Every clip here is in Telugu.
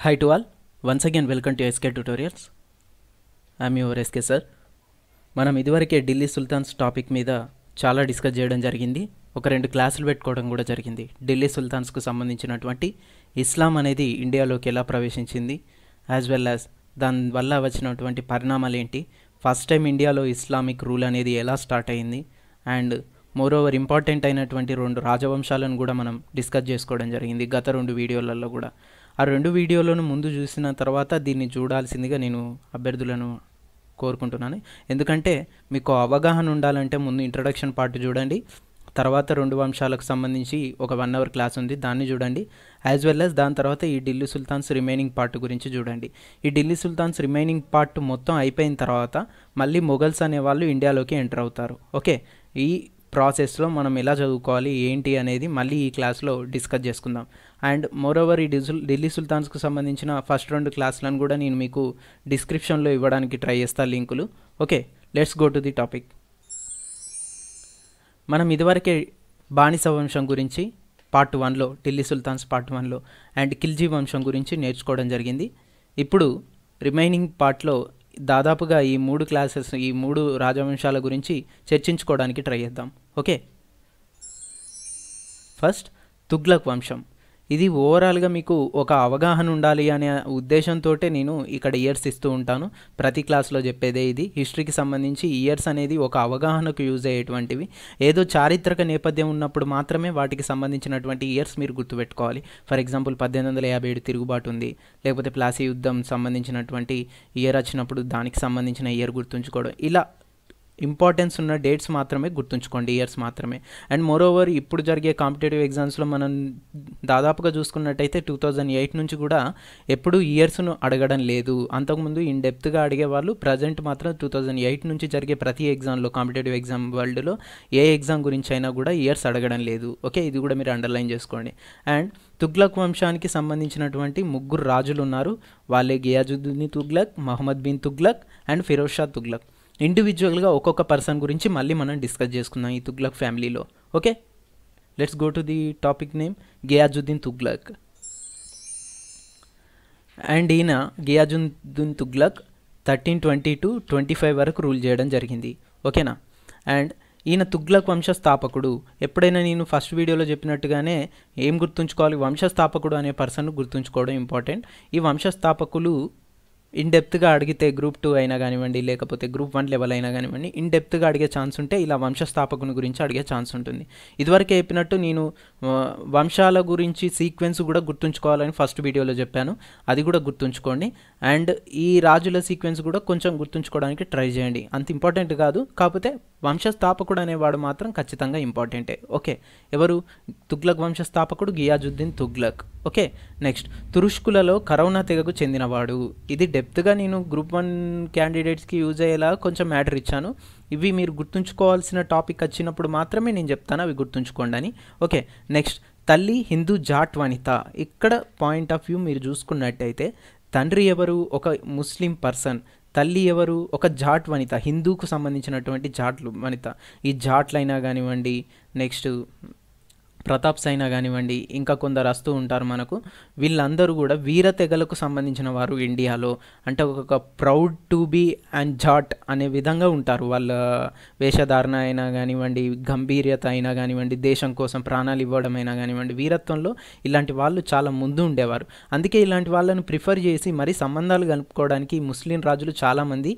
Hi to all. Once again welcome to SK Tutorials. I am your SK sir. మనం ఇదివరకే ఢిల్లీ సుల్తాన్స్ టాపిక్ మీద చాలా డిస్కస్ చేయడం జరిగింది. ఒక రెండు క్లాసులు పెట్టుకోవడం కూడా జరిగింది. ఢిల్లీ సుల్తాన్స్కు సంబంధించినటువంటి ఇస్లాం అనేది ఇండియాలోకి ఎలా ప్రవేశించింది, యాజ్ వెల్ యాజ్ దానివల్ల వచ్చినటువంటి పరిణామాలు ఏంటి, ఫస్ట్ టైం ఇండియాలో ఇస్లామిక్ రూల్ అనేది ఎలా స్టార్ట్ అయింది, అండ్ మోర్ ఓవర్ ఇంపార్టెంట్ అయినటువంటి రెండు రాజవంశాలను కూడా మనం డిస్కస్ చేసుకోవడం జరిగింది గత రెండు వీడియోలలో కూడా. ఆ రెండు వీడియోలను ముందు చూసిన తర్వాత దీన్ని చూడాల్సిందిగా నేను అభ్యర్థులను కోరుకుంటున్నాను. ఎందుకంటే మీకు అవగాహన ఉండాలంటే ముందు ఇంట్రడక్షన్ పార్ట్ చూడండి, తర్వాత రెండు వంశాలకు సంబంధించి ఒక 1 hour క్లాస్ ఉంది, దాన్ని చూడండి. యాజ్ వెల్ యాజ్ దాని తర్వాత ఈ ఢిల్లీ సుల్తాన్స్ రిమైనింగ్ పార్ట్ గురించి చూడండి. ఈ ఢిల్లీ సుల్తాన్స్ రిమైనింగ్ పార్ట్ మొత్తం అయిపోయిన తర్వాత మళ్ళీ మొఘల్స్ అనేవాళ్ళు ఇండియాలోకి ఎంటర్ అవుతారు. ఓకే, ఈ ప్రాసెస్లో మనం ఎలా చదువుకోవాలి ఏంటి అనేది మళ్ళీ ఈ క్లాస్లో డిస్కస్ చేసుకుందాం. అండ్ మోరోవర్ ఈ ఢిల్లీ సుల్తాన్స్కు సంబంధించిన ఫస్ట్ 2 క్లాసులను కూడా నేను మీకు డిస్క్రిప్షన్లో ఇవ్వడానికి ట్రై చేస్తాను లింకులు. Okay, let's go to the topic. మనం ఇదివరకే బానిస వంశం గురించి పార్ట్ 1లో, ఢిల్లీ సుల్తాన్స్ పార్ట్ 1లో అండ్ ఖిల్జీ వంశం గురించి నేర్చుకోవడం జరిగింది. ఇప్పుడు రిమైనింగ్ పార్ట్లో దాదాపుగా ఈ 3 క్లాసెస్, ఈ 3 రాజవంశాల గురించి చర్చించుకోవడానికి ట్రై చేద్దాం. ఓకే, ఫస్ట్ తుగ్లక్ వంశం. ఇది ఓవరాల్గా మీకు ఒక అవగాహన ఉండాలి అనే ఉద్దేశంతో నేను ఇక్కడ ఇయర్స్ ఇస్తూ ఉంటాను. ప్రతి క్లాస్లో చెప్పేదే ఇది. హిస్టరీకి సంబంధించి ఇయర్స్ అనేది ఒక అవగాహనకు యూజ్ అయ్యేటువంటివి. ఏదో చారిత్రక నేపథ్యం ఉన్నప్పుడు మాత్రమే వాటికి సంబంధించినటువంటి ఇయర్స్ మీరు గుర్తుపెట్టుకోవాలి. ఫర్ ఎగ్జాంపుల్ 1857 తిరుగుబాటు ఉంది, లేకపోతే ప్లాసీ యుద్ధం సంబంధించినటువంటి ఇయర్ వచ్చినప్పుడు దానికి సంబంధించిన ఇయర్ గుర్తుంచుకోవడం, ఇలా ఇంపార్టెన్స్ ఉన్న డేట్స్ మాత్రమే గుర్తుంచుకోండి, ఇయర్స్ మాత్రమే. అండ్ మోరోవర్ ఇప్పుడు జరిగే కాంపిటేటివ్ ఎగ్జామ్స్లో మనం దాదాపుగా చూసుకున్నట్టయితే 2008 నుంచి కూడా ఎప్పుడు ఇయర్స్ను అడగడం లేదు. అంతకుముందు ఇన్ డెప్త్గా అడిగేవాళ్ళు. ప్రజెంట్ మాత్రం 2008 నుంచి జరిగే ప్రతి ఎగ్జామ్లో, కాంపిటేటివ్ ఎగ్జామ్ వరల్డ్లో ఏ ఎగ్జామ్ గురించి అయినా కూడా ఇయర్స్ అడగడం లేదు. ఓకే, ఇది కూడా మీరు అండర్లైన్ చేసుకోండి. అండ్ తుగ్లక్ వంశానికి సంబంధించినటువంటి 3 రాజులు ఉన్నారు. వాళ్ళే గియాజుద్దీన్ తుగ్లక్, మహమ్మద్ బిన్ తుగ్లక్ అండ్ ఫిరోజ్ షా తుగ్లక్. ఇండివిజువల్గా ఒక్కొక్క పర్సన్ గురించి మళ్ళీ మనం డిస్కస్ చేసుకుందాం ఈ తుగ్లక్ ఫ్యామిలీలో. Okay, let's go to the topic name Ghiyasuddin Tughlaq. And ఈయన గియాజుద్దీన్ తుగ్లక్ 1320 to 25 వరకు రూల్ చేయడం జరిగింది. ఓకేనా. అండ్ ఈయన తుగ్లక్ వంశస్థాపకుడు. ఎప్పుడైనా నేను ఫస్ట్ వీడియోలో చెప్పినట్టుగానే ఏం గుర్తుంచుకోవాలి, వంశస్థాపకుడు అనే పర్సన్ గుర్తుంచుకోవడం ఇంపార్టెంట్. ఈ వంశస్థాపకులు ఇన్ డెప్త్గా అడిగితే గ్రూప్ 2 అయినా కానివ్వండి, లేకపోతే గ్రూప్ 1 లెవెల్ అయినా కానివ్వండి, ఇన్ డెప్త్గా అడిగే ఛాన్స్ ఉంటే ఇలా వంశస్థాపకుని గురించి అడిగే ఛాన్స్ ఉంటుంది. ఇదివరకే చెప్పినట్టు నేను వంశాల గురించి సీక్వెన్స్ కూడా గుర్తుంచుకోవాలని ఫస్ట్ వీడియోలో చెప్పాను, అది కూడా గుర్తుంచుకోండి. అండ్ ఈ రాజుల సీక్వెన్స్ కూడా కొంచెం గుర్తుంచుకోవడానికి ట్రై చేయండి. అంత ఇంపార్టెంట్ కాదు, కాకపోతే వంశస్థాపకుడు అనేవాడు మాత్రం ఖచ్చితంగా ఇంపార్టెంటే. ఓకే, ఎవరు? తుగ్లక్ వంశస్థాపకుడు గియాజుద్దీన్ తుగ్లక్. ఓకే, నెక్స్ట్ తురుష్కులలో కరౌనా తెగకు చెందినవాడు. ఇది డెప్త్గా నేను గ్రూప్ 1 క్యాండిడేట్స్కి యూజ్ అయ్యేలా కొంచెం మ్యాటర్ ఇచ్చాను. ఇవి మీరు గుర్తుంచుకోవాల్సిన టాపిక్ వచ్చినప్పుడు మాత్రమే నేను చెప్తాను, అవి గుర్తుంచుకోండి అని. ఓకే, నెక్స్ట్ తల్లి హిందూ జాట్ వనిత. ఇక్కడ పాయింట్ ఆఫ్ వ్యూ మీరు చూసుకున్నట్టయితే తండ్రి ఎవరు? ఒక ముస్లిం పర్సన్. తల్లి ఎవరు? ఒక జాట్ వనిత, హిందూకు సంబంధించినటువంటి జాట్లు వనిత. ఈ జాట్లైనా కానివ్వండి, నెక్స్ట్ ప్రతాప్స్ అయినా కానివ్వండి, ఇంకా కొందరు వస్తూ ఉంటారు మనకు. వీళ్ళందరూ కూడా వీర తెగలకు సంబంధించిన వారు ఇండియాలో. అంటే ఒక proud to be and Jat అనే విధంగా ఉంటారు. వాళ్ళ వేషధారణ అయినా కానివ్వండి, గంభీర్యత అయినా కానివ్వండి, దేశం కోసం ప్రాణాలు ఇవ్వడం అయినా కానివ్వండి, వీరత్వంలో ఇలాంటి వాళ్ళు చాలా ముందు ఉండేవారు. అందుకే ఇలాంటి వాళ్ళను ప్రిఫర్ చేసి మరి సంబంధాలు కలుపుకోవడానికి ముస్లిం రాజులు చాలామంది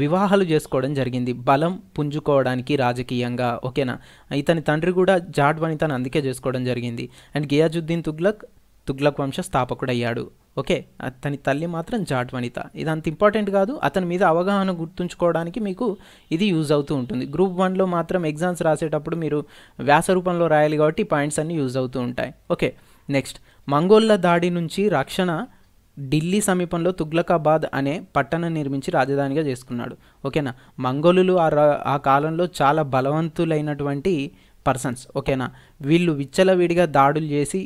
వివాహాలు చేసుకోవడం జరిగింది, బలం పుంజుకోవడానికి రాజకీయంగా. ఓకేనా. ఇతని తండ్రి కూడా జాట్ వనితను అందుకే చేసుకోవడం జరిగింది. అండ్ గియాజుద్దీన్ తుగ్లక్ వంశ స్థాపకుడు అయ్యాడు. ఓకే, అతని తల్లి మాత్రం జాట్ వనిత. ఇది అంత ఇంపార్టెంట్ కాదు, అతని మీద అవగాహన గుర్తుంచుకోవడానికి మీకు ఇది యూజ్ అవుతూ ఉంటుంది. గ్రూప్ 1లో మాత్రం ఎగ్జామ్స్ రాసేటప్పుడు మీరు వ్యాస రూపంలో రాయాలి కాబట్టి ఈ పాయింట్స్ అన్నీ యూజ్ అవుతూ ఉంటాయి. ఓకే, నెక్స్ట్ మంగోళ్ళ దాడి నుంచి రక్షణ ఢిల్లీ సమీపంలో తుగ్లకాబాద్ అనే పట్టణం నిర్మించి రాజధానిగా చేసుకున్నాడు. ఓకేనా. మంగోలులు ఆ కాలంలో చాలా బలవంతులైనటువంటి పర్సన్స్. ఓకేనా. వీళ్ళు విచ్చలవిడిగా దాడులు చేసి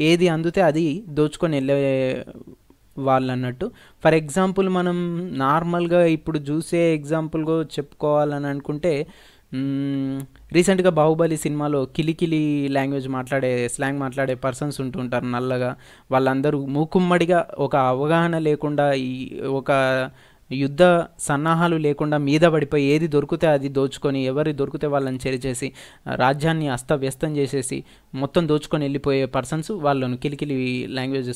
ఏది అందుతే అది దోచుకొని వెళ్ళే వాళ్ళు అన్నట్టు. ఫర్ ఎగ్జాంపుల్ మనం నార్మల్గా ఇప్పుడు చూసే ఎగ్జాంపుల్గా చెప్పుకోవాలని అనుకుంటే రీసెంట్గా బాహుబలి సినిమాలో కిలికిలి స్లాంగ్ మాట్లాడే పర్సన్స్ ఉంటుంటారు నల్లగా. వాళ్ళందరూ మూకుమ్మడిగా ఒక అవగాహన లేకుండా ఒక యుద్ధ సన్నాహాలు లేకుండా మీద పడిపోయి ఏది దొరికితే అది దోచుకొని, ఎవరి దొరికితే వాళ్ళని చెరిచేసి, రాజ్యాన్ని అస్తవ్యస్తం చేసేసి మొత్తం దోచుకొని వెళ్ళిపోయే పర్సన్స్ వాళ్ళను కిలికిలి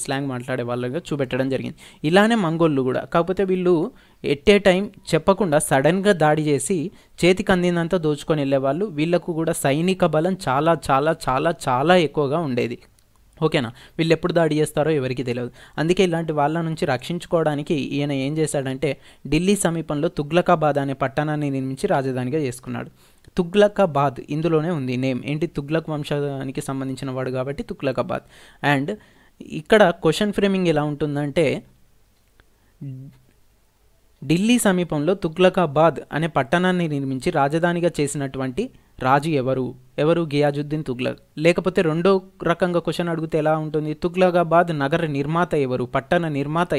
స్లాంగ్ మాట్లాడే వాళ్ళగా చూపెట్టడం జరిగింది. ఇలానే మంగోళ్ళు కూడా. కాకపోతే వీళ్ళు ఎట్ ఏ టైం చెప్పకుండా సడన్గా దాడి చేసి చేతికి అందినంత దోచుకొని వెళ్ళేవాళ్ళు. వీళ్ళకు కూడా సైనిక బలం చాలా చాలా చాలా చాలా ఎక్కువగా ఉండేది. ఓకేనా. వీళ్ళు ఎప్పుడు దాడి చేస్తారో ఎవరికి తెలియదు. అందుకే ఇలాంటి వాళ్ళ నుంచి రక్షించుకోవడానికి ఈయన ఏం చేశాడంటే ఢిల్లీ సమీపంలో తుగ్లకాబాద్ అనే పట్టణాన్ని నిర్మించి రాజధానిగా చేసుకున్నాడు. తుగ్లకాబాద్ ఇందులోనే ఉంది నేమ్. ఏంటి, తుగ్లక్ వంశానికి సంబంధించిన వాడు కాబట్టి తుగ్లకాబాద్. అండ్ ఇక్కడ క్వశ్చన్ ఫ్రేమింగ్ ఎలా ఉంటుందంటే ఢిల్లీ సమీపంలో తుగ్లకాబాద్ అనే పట్టణాన్ని నిర్మించి రాజధానిగా చేసినటువంటి రాజు ఎవరు గియాజుద్దీన్ తుగ్లక్. లేకపోతే రెండో రకంగా క్వశ్చన్ అడిగితే ఎలా ఉంటుంది, తుగ్లకాబాద్ నగర నిర్మాత పట్టణ నిర్మాత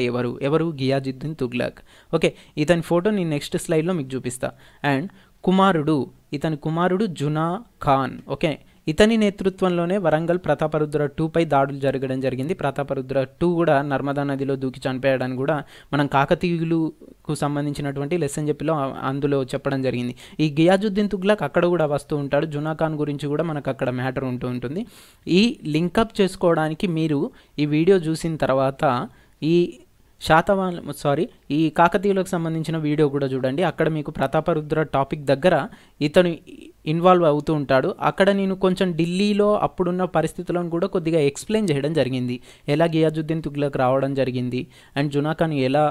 ఎవరు గియాజుద్దీన్ తుగ్లక్. ఓకే, ఇతని ఫోటో నేను నెక్స్ట్ స్లైడ్లో మీకు చూపిస్తా. అండ్ ఇతని కుమారుడు జునా ఖాన్. ఓకే, ఇతని నేతృత్వంలోనే వరంగల్ ప్రతాపరుద్ర 2పై దాడులు జరగడం జరిగింది. ప్రతాపరుద్ర 2 కూడా నర్మదా నదిలో దూకి చనిపోయాడని కూడా మనం కాకతీయులకు సంబంధించినటువంటి లెసన్ చెప్పిలో అందులో చెప్పడం జరిగింది. ఈ గియాజుద్దీన్ తుగ్లక్ అక్కడ కూడా వస్తూ ఉంటాడు. జునా ఖాన్ గురించి కూడా మనకు అక్కడ మ్యాటర్ ఉంటుంది. ఈ లింకప్ చేసుకోవడానికి మీరు ఈ వీడియో చూసిన తర్వాత ఈ కాకతీయులకు సంబంధించిన వీడియో కూడా చూడండి. అక్కడ మీకు ప్రతాపరుద్ర టాపిక్ దగ్గర ఇతను ఇన్వాల్వ్ అవుతూ ఉంటాడు. అక్కడ నేను కొంచెం ఢిల్లీలో అప్పుడున్న పరిస్థితులను కూడా కొద్దిగా ఎక్స్ప్లెయిన్ చేయడం జరిగింది. ఎలా గియాజుద్దీన్ తుగ్లక్ రావడం జరిగింది అండ్ జునా ఖాన్ ఎలా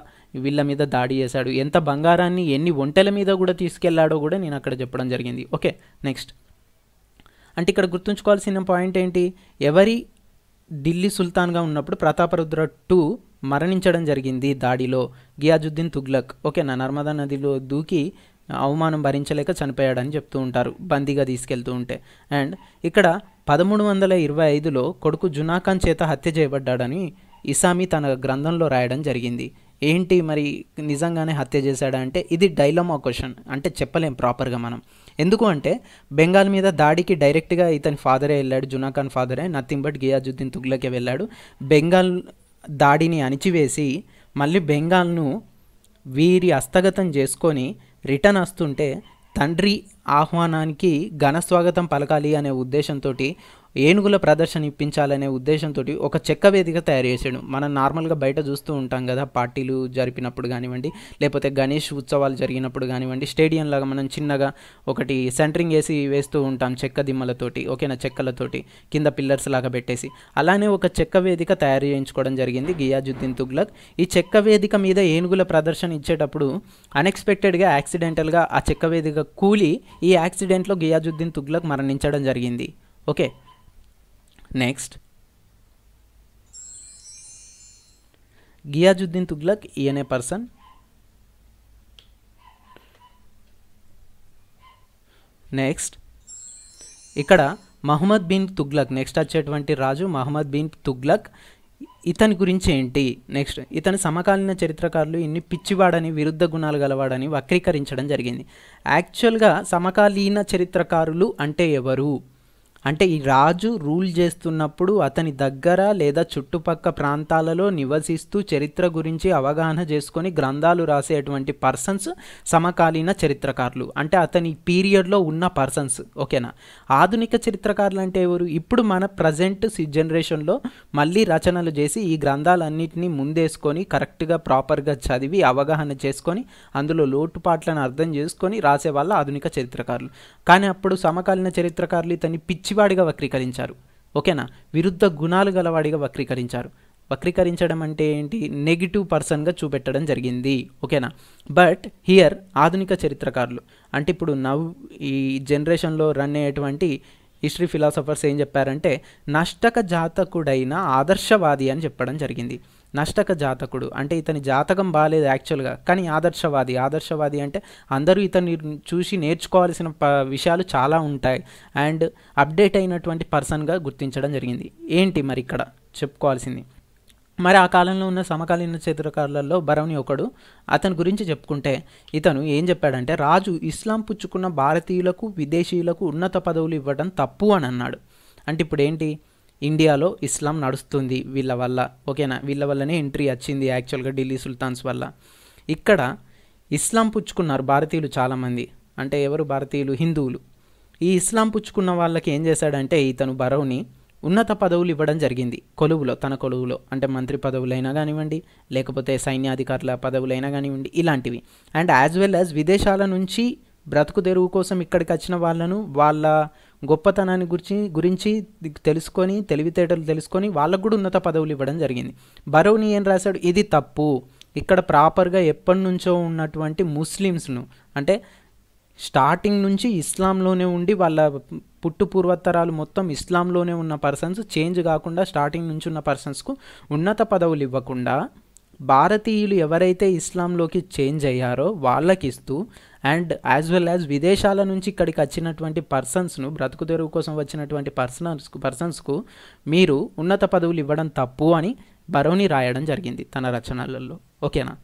వీళ్ళ మీద దాడి చేశాడు, ఎంత బంగారాన్ని ఎన్ని ఒంటెల మీద కూడా తీసుకెళ్లాడో కూడా నేను అక్కడ చెప్పడం జరిగింది. ఓకే, నెక్స్ట్ అంటే ఇక్కడ గుర్తుంచుకోవాల్సిన పాయింట్ ఏంటి, ఢిల్లీ సుల్తాన్గా ఉన్నప్పుడు ప్రతాపరుద్ర 2 మరణించడం జరిగింది దాడిలో. గియాజుద్దీన్ తుగ్లక్ ఓకేనా నర్మదా నదిలో దూకి అవమానం భరించలేక చనిపోయాడని చెప్తూ ఉంటారు బందీగా తీసుకెళ్తూ ఉంటే. అండ్ ఇక్కడ 1325లో కొడుకు జునా ఖాన్ చేత హత్య చేయబడ్డాడని ఇసామి తన గ్రంథంలో రాయడం జరిగింది. ఏంటి మరి నిజంగానే హత్య చేశాడా అంటే ఇది డైలమా క్వశ్చన్, అంటే చెప్పలేం ప్రాపర్గా మనం. ఎందుకు అంటే బెంగాల్ మీద దాడికి డైరెక్ట్గా ఇతని ఫాదరే వెళ్ళాడు, జునా ఖాన్ ఫాదరే, నథింగ్ బట్ గియాజుద్దీన్ తుగ్లకే వెళ్ళాడు. బెంగాల్ దాడిని అణిచివేసి మళ్ళీ బెంగాల్ను వీరి హస్తగతం చేసుకొని రిటర్న్ వస్తుంటే తండ్రి ఆహ్వానానికి ఘన స్వాగతం పలకాలి అనే ఉద్దేశంతో, ఏనుగుల ప్రదర్శన ఇప్పించాలనే ఉద్దేశంతో ఒక చెక్క వేదిక తయారు చేసాడు. మనం నార్మల్గా బయట చూస్తూ ఉంటాం కదా, పార్టీలు జరిపినప్పుడు కానివ్వండి, లేకపోతే గణేష్ ఉత్సవాలు జరిగినప్పుడు కానివ్వండి, స్టేడియం లాగా మనం చిన్నగా ఒకటి సెంటరింగ్ వేస్తూ ఉంటాం చెక్క దిమ్మలతోటి, ఓకేనా, చెక్కలతోటి కింద పిల్లర్స్ లాగా పెట్టేసి. అలానే ఒక చెక్క వేదిక తయారు చేయించుకోవడం జరిగింది గియాజుద్దీన్ తుగ్లక్. ఈ చెక్క వేదిక మీద ఏనుగుల ప్రదర్శన ఇచ్చేటప్పుడు అన్ఎక్స్పెక్టెడ్గా యాక్సిడెంటల్గా ఆ చెక్క వేదిక కూలి ఈ యాక్సిడెంట్లో గియాజుద్దీన్ తుగ్లక్ మరణించడం జరిగింది. ఓకే, నెక్స్ట్ గియాజుద్దీన్ తుగ్లక్ ఈయనే పర్సన్. నెక్స్ట్ ఇక్కడ మహమ్మద్ బిన్ తుగ్లక్, నెక్స్ట్ వచ్చేటువంటి రాజు మహమ్మద్ బిన్ తుగ్లక్. ఇతని గురించి ఏంటి, నెక్స్ట్ ఇతని సమకాలీన చరిత్రకారులు ఇన్ని పిచ్చివాడని, విరుద్ధ గుణాలు గలవాడని వక్రీకరించడం జరిగింది. యాక్చువల్గా సమకాలీన చరిత్రకారులు అంటే ఎవరు అంటే ఈ రాజు రూల్ చేస్తున్నప్పుడు అతని దగ్గర లేదా చుట్టుపక్క ప్రాంతాలలో నివసిస్తూ చరిత్ర గురించి అవగాహన చేసుకొని గ్రంథాలు రాసేటువంటి పర్సన్స్ సమకాలీన చరిత్రకారులు, అంటే అతని పీరియడ్లో ఉన్న పర్సన్స్. ఓకేనా. ఆధునిక చరిత్రకారులు అంటే ఎవరు, ఇప్పుడు మన ప్రజెంట్ జనరేషన్లో మళ్ళీ రచనలు చేసి ఈ గ్రంథాలన్నింటినీ ముందేసుకొని కరెక్ట్గా ప్రాపర్గా చదివి అవగాహన చేసుకొని అందులో లోటుపాట్లను అర్థం చేసుకొని రాసేవాళ్ళ ఆధునిక చరిత్రకారులు. కానీ అప్పుడు సమకాలీన చరిత్రకారులు ఇతన్ని పిచ్చివాడిగా వక్రీకరించారు. ఓకేనా, విరుద్ధ గుణాలు గలవాడిగా వక్రీకరించారు. వక్రీకరించడం అంటే ఏంటి, నెగిటివ్ పర్సన్గా చూపెట్టడం జరిగింది. ఓకేనా. బట్ హియర్ ఆధునిక చరిత్రకారులు అంటే ఇప్పుడు ఈ జనరేషన్లో రన్ అయ్యేటువంటి హిస్టరీ ఫిలాసఫర్స్ ఏం చెప్పారంటే నష్టక జాతకుడైన ఆదర్శవాది అని చెప్పడం జరిగింది. నష్టక జాతకుడు అంటే ఇతని జాతకం బాగాలేదు యాక్చువల్గా, కానీ ఆదర్శవాది అంటే అందరూ ఇతన్ని చూసి నేర్చుకోవాల్సిన విషయాలు చాలా ఉంటాయి అండ్ అప్డేట్ అయినటువంటి పర్సన్గా గుర్తించడం జరిగింది. ఏంటి మరి ఇక్కడ చెప్పుకోవాల్సింది, మరి ఆ కాలంలో ఉన్న సమకాలీన చరిత్రకారులలో బరౌని ఒకడు. అతని గురించి చెప్పుకుంటే ఇతను ఏం చెప్పాడంటే, రాజు ఇస్లాం పుచ్చుకున్న భారతీయులకు విదేశీయులకు ఉన్నత పదవులు ఇవ్వడం తప్పు అని అన్నాడు. అంటే ఇప్పుడు ఏంటి, ఇండియాలో ఇస్లాం నడుస్తుంది వీళ్ళ వల్ల, ఓకేనా, వీళ్ళ వల్లనే ఎంట్రీ వచ్చింది యాక్చువల్గా ఢిల్లీ సుల్తాన్స్ వల్ల. ఇక్కడ ఇస్లాం పుచ్చుకున్నారు భారతీయులు చాలామంది. అంటే ఎవరు భారతీయులు? హిందువులు. ఈ ఇస్లాం పుచ్చుకున్న వాళ్ళకి ఏం చేశాడంటే ఇతను బరౌని ఉన్నత పదవులు ఇవ్వడం జరిగింది కొలువులో, తన కొలువులో. అంటే మంత్రి పదవులైనా కానివ్వండి, లేకపోతే సైన్యాధికారుల పదవులైనా కానివ్వండి, ఇలాంటివి. అండ్ యాజ్ వెల్ యాజ్ విదేశాల నుంచి బ్రతుకు తెరువు కోసం ఇక్కడికి వచ్చిన వాళ్ళను వాళ్ళ గొప్పతనాన్ని గురించి తెలుసుకొని, తెలివితేటలు తెలుసుకొని వాళ్ళకు కూడా ఉన్నత పదవులు ఇవ్వడం జరిగింది. బరౌని ఏం రాశాడు, ఇది తప్పు. ఇక్కడ ప్రాపర్గా ఎప్పటి నుంచో ఉన్నటువంటి ముస్లిమ్స్ను, అంటే స్టార్టింగ్ నుంచి ఇస్లాంలోనే ఉండి వాళ్ళ పుట్టు పూర్వత్తరాలు మొత్తం ఇస్లాంలోనే ఉన్న పర్సన్స్ చేంజ్ కాకుండా స్టార్టింగ్ నుంచి ఉన్న పర్సన్స్కు ఉన్నత పదవులు ఇవ్వకుండా భారతీయులు ఎవరైతే ఇస్లాంలోకి చేంజ్ అయ్యారో వాళ్ళకి ఇస్తూ, అండ్ యాజ్ వెల్ యాజ్ విదేశాల నుంచి ఇక్కడికి వచ్చినటువంటి పర్సన్స్ను, బ్రతుకు తెరువు కోసం వచ్చినటువంటి పర్సన్స్కు మీరు ఉన్నత పదవులు ఇవ్వడం తప్పు అని బరౌని రాయడం జరిగింది తన రచనలలో, ఓకేనా.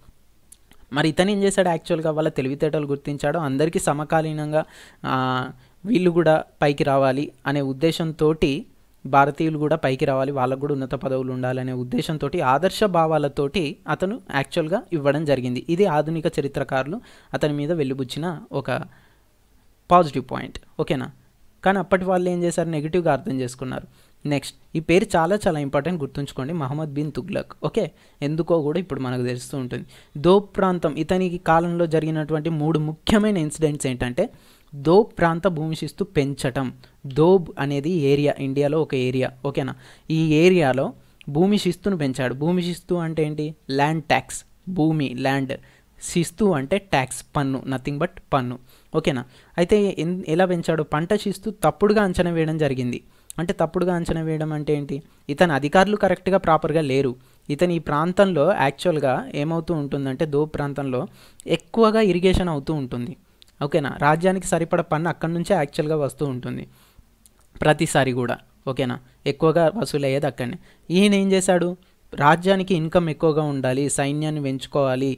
మరి ఇతను ఏం చేశాడు, యాక్చువల్గా వాళ్ళ తెలివితేటలు గుర్తించాడు, అందరికీ సమకాలీనంగా వీళ్ళు కూడా పైకి రావాలి అనే ఉద్దేశంతో, భారతీయులు కూడా పైకి రావాలి, వాళ్ళకు కూడా ఉన్నత పదవులు ఉండాలనే ఉద్దేశంతో, ఆదర్శ భావాలతోటి అతను యాక్చువల్గా ఇవ్వడం జరిగింది. ఇది ఆధునిక చరిత్రకారులు అతని మీద వెలిబుచ్చిన ఒక పాజిటివ్ పాయింట్, ఓకేనా. కానీ అప్పటి వాళ్ళు ఏం చేశారు, నెగిటివ్గా అర్థం చేసుకున్నారు. నెక్స్ట్, ఈ పేరు చాలా చాలా ఇంపార్టెంట్, గుర్తుంచుకోండి, మహమ్మద్ బిన్ తుగ్లక్, ఓకే. ఎందుకో కూడా ఇప్పుడు మనకు తెలుస్తూ ఉంటుంది. దోబ్ ప్రాంతం, ఇతనికి కాలంలో జరిగినటువంటి 3 ముఖ్యమైన ఇన్సిడెంట్స్ ఏంటంటే, దోబ్ ప్రాంత భూమి శిస్తు పెంచటం. దోబ్ అనేది ఏరియా, ఇండియాలో ఒక ఏరియా, ఓకేనా. ఈ ఏరియాలో భూమి శిస్తును పెంచాడు. భూమి శిస్తు అంటే ఏంటి, ల్యాండ్ ట్యాక్స్, భూమి ల్యాండ్, శిస్తు అంటే ట్యాక్స్, పన్ను, నథింగ్ బట్ పన్ను, ఓకేనా. అయితే ఎలా పెంచాడు, పంట శిస్తు తప్పుడుగా అంచనా వేయడం జరిగింది. అంటే తప్పుడుగా అంచనా వేయడం అంటే ఏంటి, ఇతని అధికారులు కరెక్ట్గా ప్రాపర్గా లేరు. ఇతని ఈ ప్రాంతంలో యాక్చువల్గా ఏమవుతూ ఉంటుందంటే, దోబ్ ప్రాంతంలో ఎక్కువగా ఇరిగేషన్ అవుతూ ఉంటుంది, ఓకేనా. రాజ్యానికి సరిపడ పన్ను అక్కడి నుంచే యాక్చువల్గా వస్తూ ఉంటుంది ప్రతిసారి కూడా, ఓకేనా. ఎక్కువగా వసూలయ్యేది అక్కడనే. ఈయన ఏం చేశాడు, రాజ్యానికి ఇన్కమ్ ఎక్కువగా ఉండాలి, సైన్యాన్ని పెంచుకోవాలి,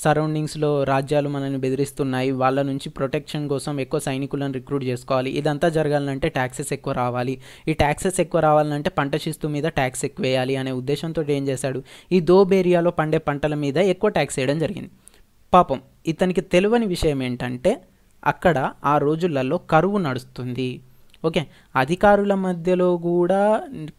సరౌండింగ్స్లో రాజ్యాలు మనల్ని బెదిరిస్తున్నాయి, వాళ్ళ నుంచి ప్రొటెక్షన్ కోసం ఎక్కువ సైనికులను రిక్రూట్ చేసుకోవాలి, ఇదంతా జరగాలంటే ట్యాక్సెస్ ఎక్కువ రావాలి, ఈ ట్యాక్సెస్ ఎక్కువ రావాలంటే పంట శిస్తు మీద ట్యాక్స్ ఎక్కువ వేయాలి అనే ఉద్దేశంతో ఏం చేశాడు, ఈ దోబ్ ఏరియాలో పండే పంటల మీద ఎక్కువ ట్యాక్స్ వేయడం జరిగింది. పాపం ఇతనికి తెలియని విషయం ఏంటంటే, అక్కడ ఆ రోజులలో కరువు నడుస్తుంది, ఓకే. అధికారుల మధ్యలో కూడా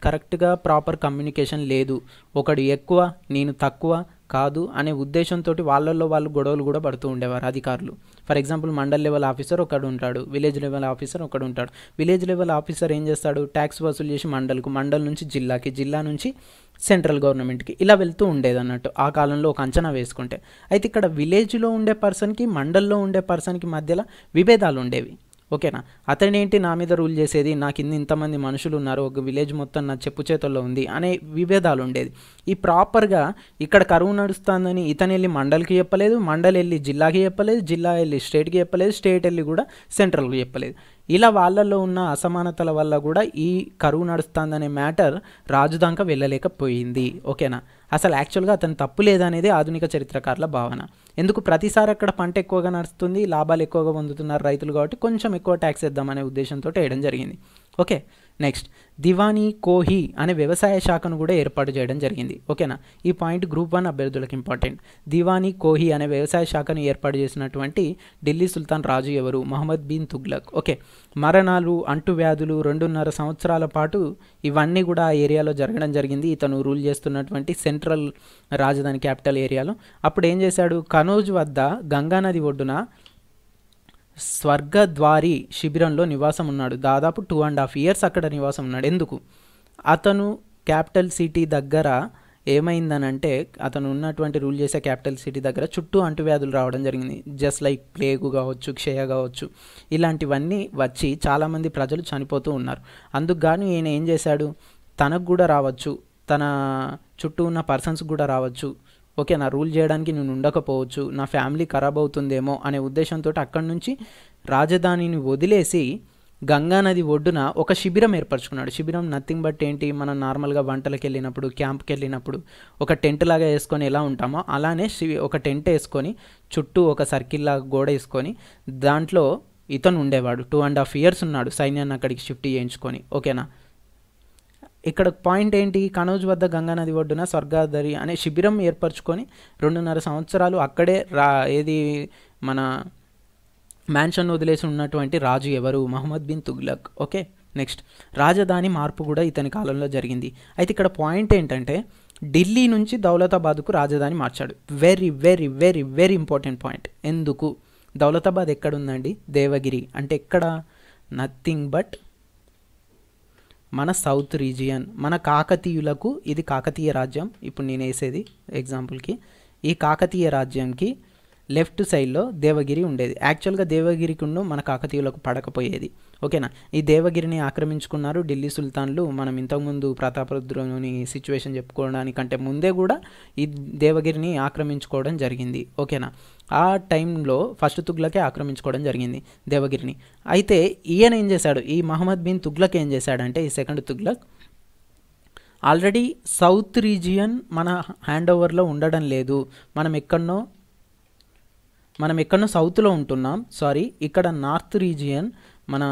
కరెక్ట్గా ప్రాపర్ కమ్యూనికేషన్ లేదు. ఒకడు ఎక్కువ నేను తక్కువ కాదు అనే ఉద్దేశంతో వాళ్ళల్లో వాళ్ళు గొడవలు కూడా పడుతూ ఉండేవారు అధికారులు. For example mandal level officer ఒకడు ఉంటాడు, విలేజ్ లెవెల్ ఆఫీసర్ ఒకడు ఉంటాడు. విలేజ్ లెవెల్ ఆఫీసర్ ఏం చేస్తాడు, ట్యాక్స్ వసూలు చేసి మండల్ నుంచి జిల్లాకి, జిల్లా నుంచి సెంట్రల్ గవర్నమెంట్కి ఇలా వెళ్తూ ఉండేది అన్నట్టు ఆ కాలంలో ఒక అంచనా వేసుకుంటే. అయితే ఇక్కడ విలేజ్లో ఉండే పర్సన్కి, మండల్లో ఉండే పర్సన్కి మధ్యలో విభేదాలు ఉండేవి, ఓకేనా. అతనేంటి నా మీద రూల్ చేసేది, నాకు ఇంతమంది మనుషులు ఉన్నారు, ఒక విలేజ్ మొత్తం నా చెప్పు చేతుల్లో ఉంది అనే విభేదాలు ఉండేది. ఈ ప్రాపర్గా ఇక్కడ కరువు నడుస్తుందని ఇతను వెళ్ళి మండల్కి చెప్పలేదు, మండల్ వెళ్ళి జిల్లాకి చెప్పలేదు, జిల్లా వెళ్ళి స్టేట్కి చెప్పలేదు, స్టేట్ వెళ్ళి కూడా సెంట్రల్కి చెప్పలేదు. ఇలా వాళ్ళల్లో ఉన్న అసమానతల వల్ల కూడా ఈ కరువు నడుస్తుందనే మ్యాటర్ రాజు దాకా వెళ్ళలేకపోయింది, ఓకేనా. అసలు యాక్చువల్గా అతను తప్పు లేదనేది ఆధునిక చరిత్రకారుల భావన. ఎందుకు ప్రతిసారి అక్కడ పంట ఎక్కువగా నడుస్తుంది, లాభాలు ఎక్కువగా పొందుతున్నారు రైతులు, కాబట్టి కొంచెం ఎక్కువ ట్యాక్స్ వేద్దామనే ఉద్దేశంతో వేయడం జరిగింది, ఓకే. నెక్స్ట్, దివానీ కోహి అనే వ్యవసాయ శాఖను కూడా ఏర్పాటు చేయడం జరిగింది, ఓకేనా. ఈ పాయింట్ గ్రూప్ 1 అభ్యర్థులకు ఇంపార్టెంట్. దివానీ కోహి అనే వ్యవసాయ శాఖను ఏర్పాటు చేసినటువంటి ఢిల్లీ సుల్తాన్ రాజు ఎవరు, మహమ్మద్ బిన్ తుగ్లక్, ఓకే. మరణాలు, అంటువ్యాధులు 2.5 సంవత్సరాల పాటు ఇవన్నీ కూడా ఆ ఏరియాలో జరగడం జరిగింది, ఇతను రూల్ చేస్తున్నటువంటి సెంట్రల్ రాజధాని క్యాపిటల్ ఏరియాలో. అప్పుడు ఏం చేశాడు, కనౌజ్ వద్ద గంగానది ఒడ్డున స్వర్గద్వారి శిబిరంలో నివాసం ఉన్నాడు. దాదాపు 2.5 years అక్కడ నివాసం ఉన్నాడు. ఎందుకు, అతను క్యాపిటల్ సిటీ దగ్గర ఏమైందనంటే, అతను ఉన్నటువంటి రూల్ చేసే క్యాపిటల్ సిటీ దగ్గర చుట్టూ అంటువ్యాధులు రావడం జరిగింది. జస్ట్ లైక్ ప్లేగు కావచ్చు, క్షయ కావచ్చు, ఇలాంటివన్నీ వచ్చి చాలామంది ప్రజలు చనిపోతూ ఉన్నారు. అందుకు గాను ఈయన ఏం చేశాడు, తనకు కూడా రావచ్చు, తన చుట్టూ ఉన్న పర్సన్స్ కూడా రావచ్చు, ఓకే, నా రూల్ చేయడానికి నేను ఉండకపోవచ్చు, నా ఫ్యామిలీ ఖరాబ్ అవుతుందేమో అనే ఉద్దేశంతో అక్కడి నుంచి రాజధానిని వదిలేసి గంగా నది ఒడ్డున ఒక శిబిరం ఏర్పరచుకున్నాడు. శిబిరం నథింగ్ బట్ ఏంటి, మనం నార్మల్గా వంటలకు వెళ్ళినప్పుడు, క్యాంప్కి వెళ్ళినప్పుడు ఒక టెంట్ లాగా వేసుకొని ఎలా ఉంటామో అలానే ఒక టెంట్ వేసుకొని చుట్టూ ఒక సర్కిల్ లాగా గోడ వేసుకొని దాంట్లో ఇతను ఉండేవాడు. 2.5 years ఉన్నాడు సైన్యాన్ని అక్కడికి షిఫ్ట్ చేయించుకొని. ఓకేనా. ఇక్కడ పాయింట్ ఏంటి, కనౌజ్ వద్ద గంగానది ఒడ్డున స్వర్గాదరి అనే శిబిరం ఏర్పరచుకొని 2.5 సంవత్సరాలు అక్కడే ఏది మన మ్యాన్షన్ వదిలేసి ఉన్నటువంటి రాజు ఎవరు, మహమ్మద్ బిన్ తుగ్లక్. ఓకే. నెక్స్ట్ రాజధాని మార్పు కూడా ఇతని కాలంలో జరిగింది. అయితే ఇక్కడ పాయింట్ ఏంటంటే ఢిల్లీ నుంచి దౌలతాబాద్కు రాజధాని మార్చాడు. Very very very very important point. ఎందుకు, దౌలతాబాద్ ఎక్కడుందండి, దేవగిరి. అంటే ఎక్కడ, నథింగ్ బట్ మన సౌత్ రీజియన్, మన కాకతీయులకు ఇది కాకతీయ రాజ్యం. ఇప్పుడు నేను వేసేది ఎగ్జాంపుల్కి, ఈ కాకతీయ రాజ్యంకి లెఫ్ట్ సైడ్లో దేవగిరి ఉండేది. యాక్చువల్గా దేవగిరికి మన కాకతీయులకు పడకపోయేది. ఓకేనా. ఈ దేవగిరిని ఆక్రమించుకున్నారు ఢిల్లీ సుల్తాన్లు. మనం ఇంతకుముందు ప్రతాపరుద్రుని సిచ్యువేషన్ చెప్పుకోవడానికంటే ముందే కూడా ఈ దేవగిరిని ఆక్రమించుకోవడం జరిగింది. ఓకేనా. ఆ టైంలో ఫస్ట్ తుగ్లకే ఆక్రమించుకోవడం జరిగింది దేవగిరిని. అయితే ఈయన ఏం చేశాడు, ఈ మహమ్మద్ బిన్ తుగ్లక్ ఏం చేశాడంటే, ఈ second Tughlaq already south region మన హ్యాండ్ ఓవర్లో ఉండడం లేదు, మనం ఎక్కడనో సౌత్లో ఉంటున్నాం, ఇక్కడ నార్త్ రీజియన్ మన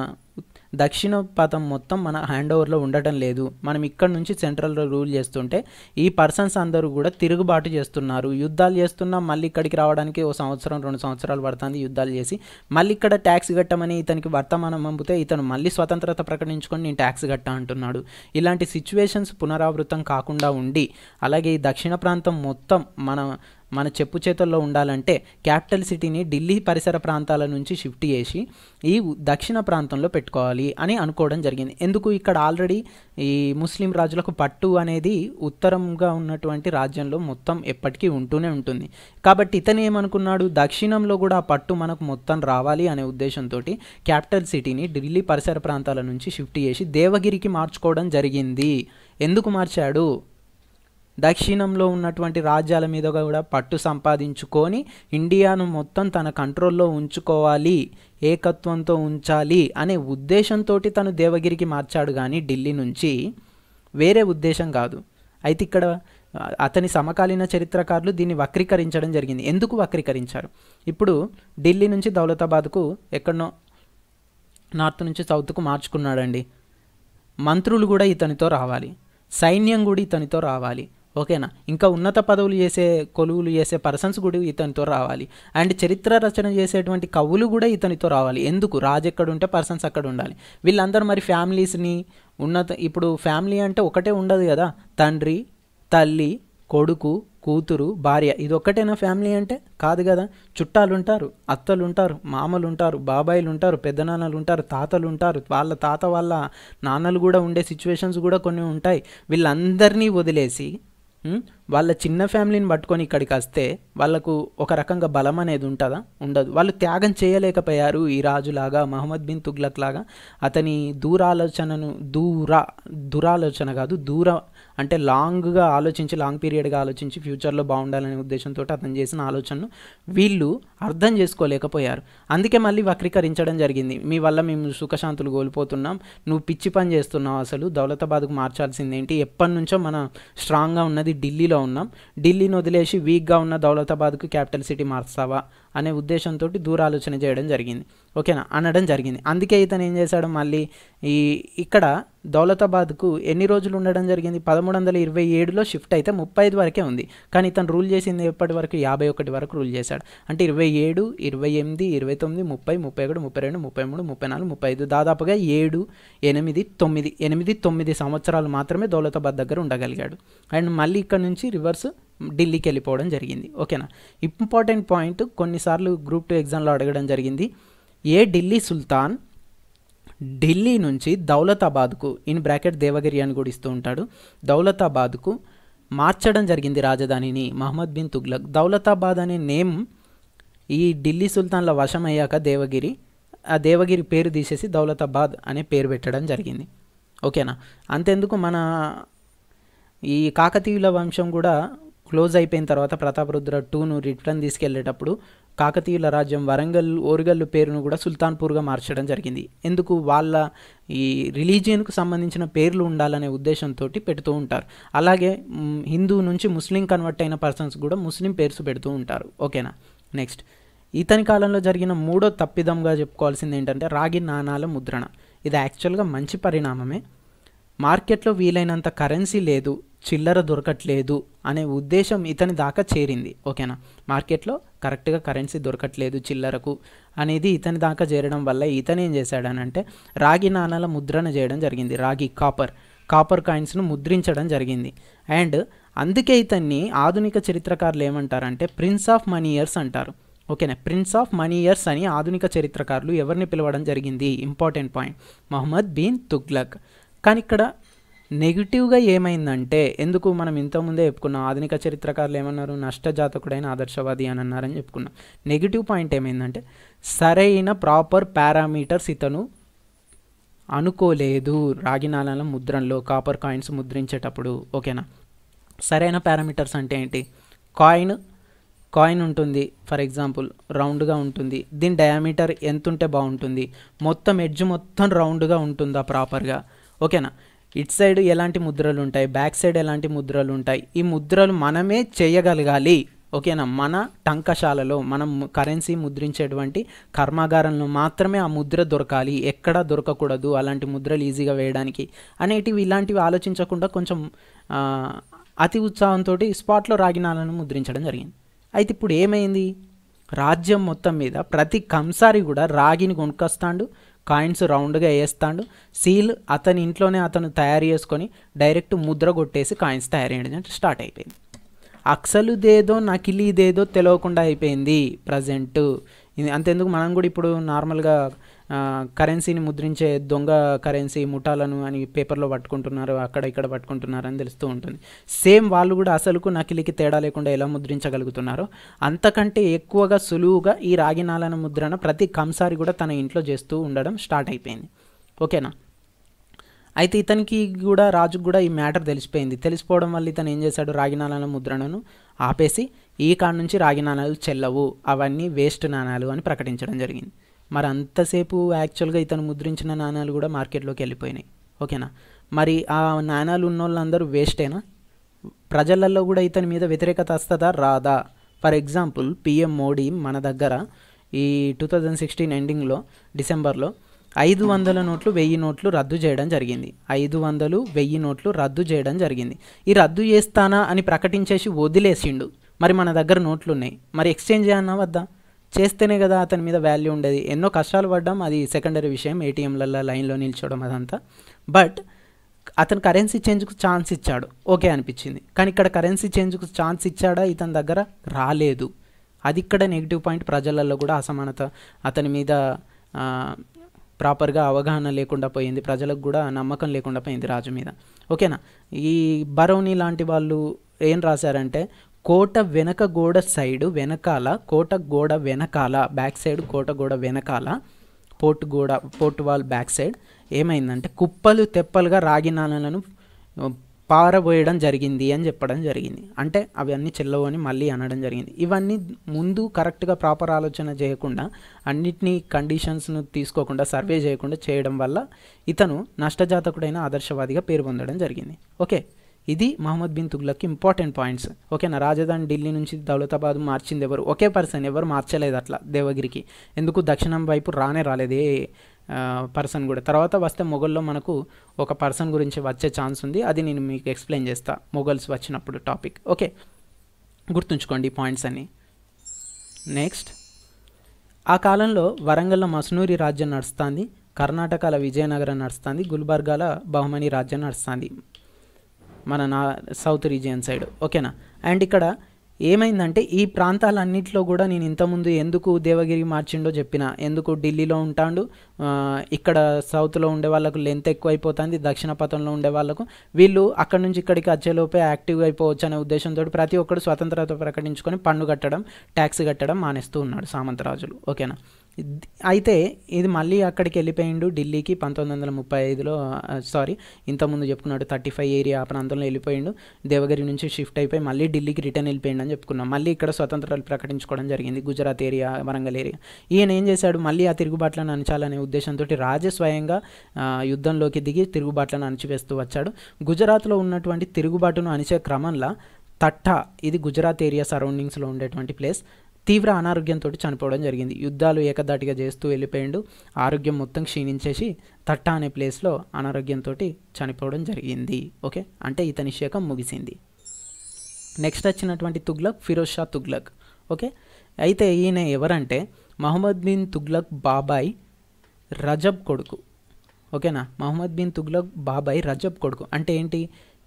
దక్షిణ పథం మొత్తం మన హ్యాండ్ ఓవర్లో ఉండటం లేదు, మనం ఇక్కడ నుంచి సెంట్రల్లో రూల్ చేస్తుంటే ఈ పర్సన్స్ అందరూ కూడా తిరుగుబాటు చేస్తున్నారు, యుద్ధాలు చేస్తున్నాం, మళ్ళీ ఇక్కడికి రావడానికి 1 సంవత్సరం 2 సంవత్సరాలు పడుతుంది యుద్ధాలు చేసి, మళ్ళీ ఇక్కడ ట్యాక్స్ కట్టమని ఇతనికి వర్తమానం పంపితే ఇతను మళ్ళీ స్వతంత్రత ప్రకటించుకొని నేను ట్యాక్స్ కట్టా అంటున్నాడు. ఇలాంటి సిచ్యువేషన్స్ పునరావృతం కాకుండా ఉండి, అలాగే ఈ దక్షిణ ప్రాంతం మొత్తం మన చెప్పు చేతుల్లో ఉండాలంటే క్యాపిటల్ సిటీని ఢిల్లీ పరిసర ప్రాంతాల నుంచి షిఫ్ట్ చేసి ఈ దక్షిణ ప్రాంతంలో పెట్టుకోవాలి అని అనుకోవడం జరిగింది. ఎందుకు, ఇక్కడ ఆల్రెడీ ఈ ముస్లిం రాజులకు పట్టు అనేది ఉత్తరంగా ఉన్నటువంటి రాజ్యంలో మొత్తం ఎప్పటికీ ఉంటూనే ఉంటుంది. కాబట్టి ఇతను ఏమనుకున్నాడు, దక్షిణంలో కూడా ఆ పట్టు మనకు మొత్తం రావాలి అనే ఉద్దేశంతో క్యాపిటల్ సిటీని ఢిల్లీ పరిసర ప్రాంతాల నుంచి షిఫ్ట్ చేసి దేవగిరికి మార్చుకోవడం జరిగింది. ఎందుకు మార్చాడు, దక్షిణంలో ఉన్నటువంటి రాజ్యాల మీద కూడా పట్టు సంపాదించుకొని ఇండియాను మొత్తం తన కంట్రోల్లో ఉంచుకోవాలి, ఏకత్వంతో ఉంచాలి అనే ఉద్దేశంతో తను దేవగిరికి మార్చాడు, కానీ ఢిల్లీ నుంచి వేరే ఉద్దేశం కాదు. అయితే ఇక్కడ అతని సమకాలీన చరిత్రకారులు దీన్ని వక్రీకరించడం జరిగింది. ఎందుకు వక్రీకరించారు, ఇప్పుడు ఢిల్లీ నుంచి దౌలతాబాద్కు ఎక్కడనో నార్త్ నుంచి సౌత్కు మార్చుకున్నాడండి, మంత్రులు కూడా ఇతనితో రావాలి, సైన్యం కూడా ఇతనితో రావాలి. ఓకేనా. ఇంకా ఉన్నత పదవులు చేసే కొలువులు చేసే పర్సన్స్ కూడా ఇతనితో రావాలి, అండ్ చరిత్ర రచన చేసేటువంటి కవులు కూడా ఇతనితో రావాలి. ఎందుకు, రాజు ఎక్కడ ఉంటే పర్సన్స్ అక్కడ ఉండాలి. వీళ్ళందరూ మరి ఫ్యామిలీస్ని ఇప్పుడు ఫ్యామిలీ అంటే ఒకటే ఉండదు కదా, తండ్రి, తల్లి, కొడుకు, కూతురు, భార్య, ఇది ఒక్కటేనా ఫ్యామిలీ అంటే? కాదు కదా. చుట్టాలు ఉంటారు, అత్తలు ఉంటారు, మామలు ఉంటారు, బాబాయిలు ఉంటారు, పెద్దనాన్నలు ఉంటారు, తాతలు ఉంటారు, వాళ్ళ తాత వాళ్ళ నాన్నలు కూడా ఉండే సిచ్యువేషన్స్ కూడా కొన్ని ఉంటాయి. వీళ్ళందరినీ వదిలేసి వాళ్ళ చిన్న ఫ్యామిలీని పట్టుకొని ఇక్కడికి వస్తే వాళ్ళకు ఒక రకంగా బలం అనేది ఉంటుందా? ఉండదు. వాళ్ళు త్యాగం చేయలేకపోయారు. ఈ రాజులాగా మహమ్మద్ బిన్ తుగ్లక్ లాగా అతని దురాలోచన కాదు, అంటే లాంగ్గా ఆలోచించి, లాంగ్ పీరియడ్గా ఆలోచించి ఫ్యూచర్లో బాగుండాలనే ఉద్దేశంతో అతను చేసిన ఆలోచనను వీళ్ళు అర్థం చేసుకోలేకపోయారు. అందుకే మళ్ళీ వక్రీకరించడం జరిగింది. మీ వల్ల మేము సుఖశాంతులు కోల్పోతున్నాం, నువ్వు పిచ్చి పని చేస్తున్నావు, అసలు దౌలతాబాద్కు మార్చాల్సిందేంటి, ఎప్పటి నుంచో మనం స్ట్రాంగ్గా ఉన్నది ఢిల్లీలో ఉన్నాం, ఢిల్లీని వదిలేసి వీక్గా ఉన్న దౌలతాబాద్కు క్యాపిటల్ సిటీ మార్చావా అనే ఉద్దేశంతో దూరాలోచన చేయడం జరిగింది. ఓకేనా, అనడం జరిగింది. అందుకే ఇతను ఏం చేశాడు, మళ్ళీ ఇక్కడ దౌలతాబాద్కు ఎన్ని రోజులు ఉండడం జరిగింది, 1327లో షిఫ్ట్ అయితే 35 వరకే ఉంది. కానీ ఇతను రూల్ చేసింది ఎప్పటి వరకు, 51 వరకు రూల్ చేశాడు. అంటే 27, 28, 29, 30, 31, 32, 33, 34, 35 దాదాపుగా 8 సంవత్సరాలు మాత్రమే దౌలతాబాద్ దగ్గర ఉండగలిగాడు. అండ్ మళ్ళీ ఇక్కడ నుంచి రివర్స్ ఢిల్లీకి వెళ్ళిపోవడం జరిగింది. ఓకేనా. ఇంపార్టెంట్ పాయింట్, కొన్నిసార్లు గ్రూప్ 2 ఎగ్జామ్లో అడగడం జరిగింది, ఏ ఢిల్లీ సుల్తాన్ ఢిల్లీ నుంచి దౌలతాబాద్కు ఇన్ బ్రాకెట్ దేవగిరి అని కూడా ఇస్తూ ఉంటాడు, దౌలతాబాద్కు మార్చడం జరిగింది రాజధానిని, మహమ్మద్ బిన్ తుగ్లక్. దౌలతాబాద్ అనే నేమ్ ఈ ఢిల్లీ సుల్తాన్ల వశమయ్యాక ఆ దేవగిరి పేరు తీసేసి దౌలతాబాద్ అనే పేరు పెట్టడం జరిగింది. ఓకేనా. అంతెందుకు, మన ఈ కాకతీయుల వంశం కూడా క్లోజ్ అయిపోయిన తర్వాత ప్రతాపరుద్ర టూను రిటర్న్ తీసుకెళ్లేటప్పుడు కాకతీయుల రాజ్యం వరంగల్ ఓరుగల్లు పేరును కూడా సుల్తాన్పూర్గా మార్చడం జరిగింది. ఎందుకు? వాళ్ళ ఈ రిలీజియన్కు సంబంధించిన పేర్లు ఉండాలనే ఉద్దేశంతో పెడుతూ ఉంటారు. అలాగే హిందూ నుంచి ముస్లిం కన్వర్ట్ అయిన పర్సన్స్ కూడా ముస్లిం పేర్స్ పెడుతూ ఉంటారు. ఓకేనా. నెక్స్ట్, ఇతని కాలంలో జరిగిన మూడో తప్పిదంగా చెప్పుకోవాల్సింది ఏంటంటే రాగి నాణాల ముద్రణ. ఇది యాక్చువల్గా మంచి పరిణామమే. మార్కెట్లో వీలైనంత కరెన్సీ లేదు, చిల్లర దొరకట్లేదు అనే ఉద్దేశం ఇతని దాకా చేరింది. ఓకేనా. మార్కెట్లో కరెక్ట్గా కరెన్సీ దొరకట్లేదు చిల్లరకు అనేది ఇతని దాకా చేరడం వల్ల ఇతను ఏం చేశాడనంటే రాగి నాణాల ముద్రణ చేయడం జరిగింది. రాగి కాపర్ కాయిన్స్ను ముద్రించడం జరిగింది. అండ్ అందుకే ఇతన్ని ఆధునిక చరిత్రకారులు ఏమంటారంటే ప్రిన్స్ ఆఫ్ మనీ ఇయర్స్ అంటారు. ఓకేనా. ప్రిన్స్ ఆఫ్ మనీ ఇయర్స్ అని ఆధునిక చరిత్రకారులు ఎవరిని పిలవడం జరిగింది? Important point, Mohammad bin Tughlaq. కానీ ఇక్కడ నెగిటివ్గా ఏమైందంటే, ఎందుకు మనం ఇంతకుముందే చెప్పుకున్నాం ఆధునిక చరిత్రకారులు ఏమన్నారు? నష్టజాతకుడైన ఆదర్శవాది అని అన్నారని చెప్పుకున్నాం. నెగిటివ్ పాయింట్ ఏమైందంటే సరైన ప్రాపర్ పారామీటర్స్ ఇతను అనుకోలేదు రాగి నాణాల ముద్రణలో, కాపర్ కాయిన్స్ ముద్రించేటప్పుడు. ఓకేనా. సరైన పారామీటర్స్ అంటే ఏంటి? కాయిన్ ఉంటుంది, ఫర్ ఎగ్జాంపుల్ రౌండ్గా ఉంటుంది, దీని డయామీటర్ ఎంత ఉంటే బాగుంటుంది, మొత్తం ఎడ్జ్ మొత్తం రౌండ్గా ఉంటుందా ప్రాపర్గా. ఓకేనా. ఇట్ సైడ్ ఎలాంటి ముద్రలు ఉంటాయి, బ్యాక్ సైడ్ ఎలాంటి ముద్రలు ఉంటాయి, ఈ ముద్రలు మనమే చేయగలగాలి. ఓకేనా. మన టంకశాలలో మనం కరెన్సీ ముద్రించేటువంటి కర్మాగారంలో మాత్రమే ఆ ముద్ర దొరకాలి, ఎక్కడా దొరకకూడదు అలాంటి ముద్రలు ఈజీగా వేయడానికి అనేటివి. ఇలాంటివి ఆలోచించకుండా కొంచెం అతి ఉత్సాహంతో స్పాట్లో రాగి నాణాలను ముద్రించడం జరిగింది. అయితే ఇప్పుడు ఏమైంది? రాజ్యం మొత్తం మీద ప్రతి కంసారి కూడా రాగిని కొనుక్కొస్తాడు, కాయిన్స్ రౌండ్గా వేస్తాడు, సీల్ అతని ఇంట్లోనే అతను తయారు చేసుకొని డైరెక్ట్ ముద్ర కొట్టేసి కాయిన్స్ తయారు చేయడం స్టార్ట్ అయిపోయింది. అక్సలుదేదో నకిలీదేదో తెలియకుండా అయిపోయింది ప్రజెంట్. అంతెందుకు, మనం కూడా ఇప్పుడు నార్మల్గా కరెన్సీని ముద్రించే దొంగ కరెన్సీ ముఠాలను అని పేపర్లో పట్టుకుంటున్నారు, అక్కడ ఇక్కడ పట్టుకుంటున్నారు అని తెలుస్తూ ఉంటుంది. సేమ్ వాళ్ళు కూడా అసలుకు నకిలీకి తేడా లేకుండా ఎలా ముద్రించగలుగుతున్నారో అంతకంటే ఎక్కువగా సులువుగా ఈ రాగి నాణాల ముద్రణ ప్రతి కంసారి కూడా తన ఇంట్లో చేస్తూ ఉండడం స్టార్ట్ అయిపోయింది. ఓకేనా. అయితే ఇతనికి కూడా, రాజుకు కూడా ఈ మ్యాటర్ తెలిసిపోయింది. తెలిసిపోవడం వల్ల ఇతను ఏం చేశాడు? రాగి నాణాల ముద్రణను ఆపేసి ఈ కాడ నుంచి రాగి నాణాలు చెల్లవు, అవన్నీ వేస్ట్ నాణాలు అని ప్రకటించడం జరిగింది. మరి అంతసేపు యాక్చువల్గా ఇతను ముద్రించిన నాణాలు కూడా మార్కెట్లోకి వెళ్ళిపోయినాయి. ఓకేనా. మరి ఆ నాణాలు ఉన్న వాళ్ళందరూ వేస్టేనా? ప్రజలలో కూడా ఇతని మీద వ్యతిరేకత వస్తుందా రాదా? ఫర్ ఎగ్జాంపుల్ పిఎం మోడీ మన దగ్గర ఈ 2016 ఎండింగ్లో డిసెంబర్లో 500 నోట్లు 1000 నోట్లు రద్దు చేయడం జరిగింది. 500, 1000 నోట్లు రద్దు చేయడం జరిగింది. ఈ రద్దు చేస్తానా అని ప్రకటించేసి వదిలేసిండు. మరి మన దగ్గర నోట్లు ఉన్నాయి, మరి ఎక్స్చేంజ్ చేయన్నా వద్దా? చేస్తేనే కదా అతని మీద వాల్యూ ఉండేది. ఎన్నో కష్టాలు పడ్డాం, అది సెకండరీ విషయం, ఏటీఎంలలో లైన్లో నిల్చోవడం అదంతా. బట్ అతను కరెన్సీ చేంజ్కు ఛాన్స్ ఇచ్చాడు, ఓకే అనిపించింది. కానీ ఇక్కడ కరెన్సీ చేంజ్కు ఛాన్స్ ఇచ్చాడా? ఇతని దగ్గర రాలేదు. అది ఇక్కడ నెగిటివ్ పాయింట్. ప్రజలలో కూడా అసమానత, అతని మీద ప్రాపర్గా అవగాహన లేకుండా పోయింది, ప్రజలకు కూడా నమ్మకం లేకుండా పోయింది రాజు మీద. ఓకేనా. ఈ బరౌనీ లాంటి వాళ్ళు ఏం రాశారంటే కోట వెనక గోడ సైడు వెనకాల, కోట గోడ వెనకాల బ్యాక్ సైడ్, కోట గోడ వెనకాల పోర్ట్ వాల్ బ్యాక్ సైడ్ ఏమైందంటే కుప్పలు తెప్పలుగా రాగి నాణాలను పారబోయడం జరిగింది అని చెప్పడం జరిగింది. అంటే అవన్నీ చెల్లవు అని మళ్ళీ అనడం జరిగింది. ఇవన్నీ ముందు కరెక్ట్గా ప్రాపర్ ఆలోచన చేయకుండా, అన్నిటినీ కండిషన్స్ను తీసుకోకుండా, సర్వే చేయకుండా చేయడం వల్ల ఇతను నష్టజాతకుడైన ఆదర్శవాదిగా పేరు పొందడం జరిగింది. ఓకే. ఇది మహమ్మద్ బిన్ తుగ్లక్ ఇంపార్టెంట్ పాయింట్స్. ఓకేనా. రాజధాని ఢిల్లీ నుంచి దౌలతాబాద్ మార్చింది ఎవరు? ఒకే పర్సన్, ఎవరు మార్చలేదు అట్లా దేవగిరికి. ఎందుకు? దక్షిణం వైపు రాలేదు ఏ పర్సన్ కూడా. తర్వాత వస్తే మొఘల్లో మనకు ఒక పర్సన్ గురించి వచ్చే ఛాన్స్ ఉంది, అది నేను మీకు ఎక్స్ప్లెయిన్ చేస్తా మొఘల్స్ వచ్చినప్పుడు టాపిక్. ఓకే, గుర్తుంచుకోండి ఈ పాయింట్స్ అన్నీ. నెక్స్ట్, ఆ కాలంలో వరంగల్లో మస్నూరి రాజ్యం నడుస్తుంది, కర్ణాటకల విజయనగరం నడుస్తుంది, గుల్బర్గాల బహుమని రాజ్యం నడుస్తుంది మన సౌత్ రీజియన్ సైడ్. ఓకేనా. అండ్ ఇక్కడ ఏమైందంటే ఈ ప్రాంతాలన్నింటిలో కూడా నేను ఇంతకుముందు ఎందుకు దేవగిరి మార్చిండో చెప్పిన, ఎందుకు ఢిల్లీలో ఉంటాడు, ఇక్కడ సౌత్లో ఉండే వాళ్ళకు లెంత్ ఎక్కువ అయిపోతుంది, దక్షిణ పథంలో ఉండే వాళ్ళకు వీళ్ళు అక్కడ నుంచి ఇక్కడికి వచ్చేలోపే యాక్టివ్గా అయిపోవచ్చు అనే ఉద్దేశంతో ప్రతి ఒక్కరు స్వతంత్రత ప్రకటించుకొని పన్ను కట్టడం, ట్యాక్స్ కట్టడం మానేస్తూ ఉన్నాడు సామంతరాజులు. ఓకేనా. అయితే ఇది మళ్ళీ అక్కడికి వెళ్ళిపోయిండు ఢిల్లీకి 1935లో, సారీ ఇంతకుముందు చెప్పుకున్నాడు 35 ఏరియా ఆ ప్రాంతంలో వెళ్ళిపోయిండు. దేవగిరి నుంచి షిఫ్ట్ అయిపోయి మళ్ళీ ఢిల్లీకి రిటర్న్ వెళ్ళిపోయిండు అని చెప్పుకున్నాం. మళ్ళీ ఇక్కడ స్వతంత్రాలు ప్రకటించుకోవడం జరిగింది, గుజరాత్ ఏరియా, వరంగల్ ఏరియా. ఈయన ఏం చేశాడు, మళ్ళీ ఆ తిరుగుబాట్లను అణచాలనే ఉద్దేశంతో రాజే స్వయంగా యుద్ధంలోకి దిగి తిరుగుబాట్లను అణచివేస్తూ వచ్చాడు. గుజరాత్లో ఉన్నటువంటి తిరుగుబాటును అణిచే క్రమంలో తట్టా, ఇది గుజరాత్ ఏరియా సరౌండింగ్స్లో ఉండేటువంటి ప్లేస్, తీవ్ర అనారోగ్యంతో చనిపోవడం జరిగింది. యుద్ధాలు ఏకదాటిగా చేస్తూ వెళ్ళిపోయిండు, ఆరోగ్యం మొత్తం క్షీణించేసి తట్టా అనే ప్లేస్లో అనారోగ్యంతో చనిపోవడం జరిగింది. ఓకే, అంటే ఇతని శకం ముగిసింది. నెక్స్ట్ వచ్చినటువంటి తుగ్లక్ ఫిరోజ్ షా తుగ్లక్. ఓకే, అయితే ఈయన ఎవరంటే మహమ్మద్ బిన్ తుగ్లక్ బాబాయ్ రజబ్ కొడుకు. ఓకేనా, మహమ్మద్ బిన్ తుగ్లక్ బాబాయ్ రజబ్ కొడుకు అంటే ఏంటి,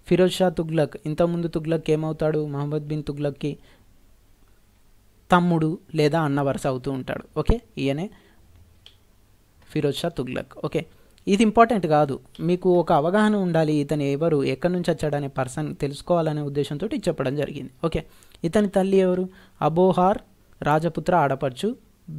ఫిరోజ్ షా తుగ్లక్ ఇంతకుముందు తుగ్లక్ ఏమవుతాడు, మహమ్మద్ బిన్ తుగ్లక్కి తమ్ముడు లేదా అన్న వరుస అవుతూ ఉంటాడు. ఓకే, ఈయనే ఫిరోజ్ షా తుగ్లక్. ఓకే, ఇది ఇంపార్టెంట్ కాదు, మీకు ఒక అవగాహన ఉండాలి, ఇతను ఎవరు, ఎక్కడి నుంచి వచ్చాడనే పర్సన్ తెలుసుకోవాలనే ఉద్దేశంతో చెప్పడం జరిగింది. ఓకే, ఇతని తల్లి ఎవరు, అబోహార్ రాజపుత్ర ఆడపడుచు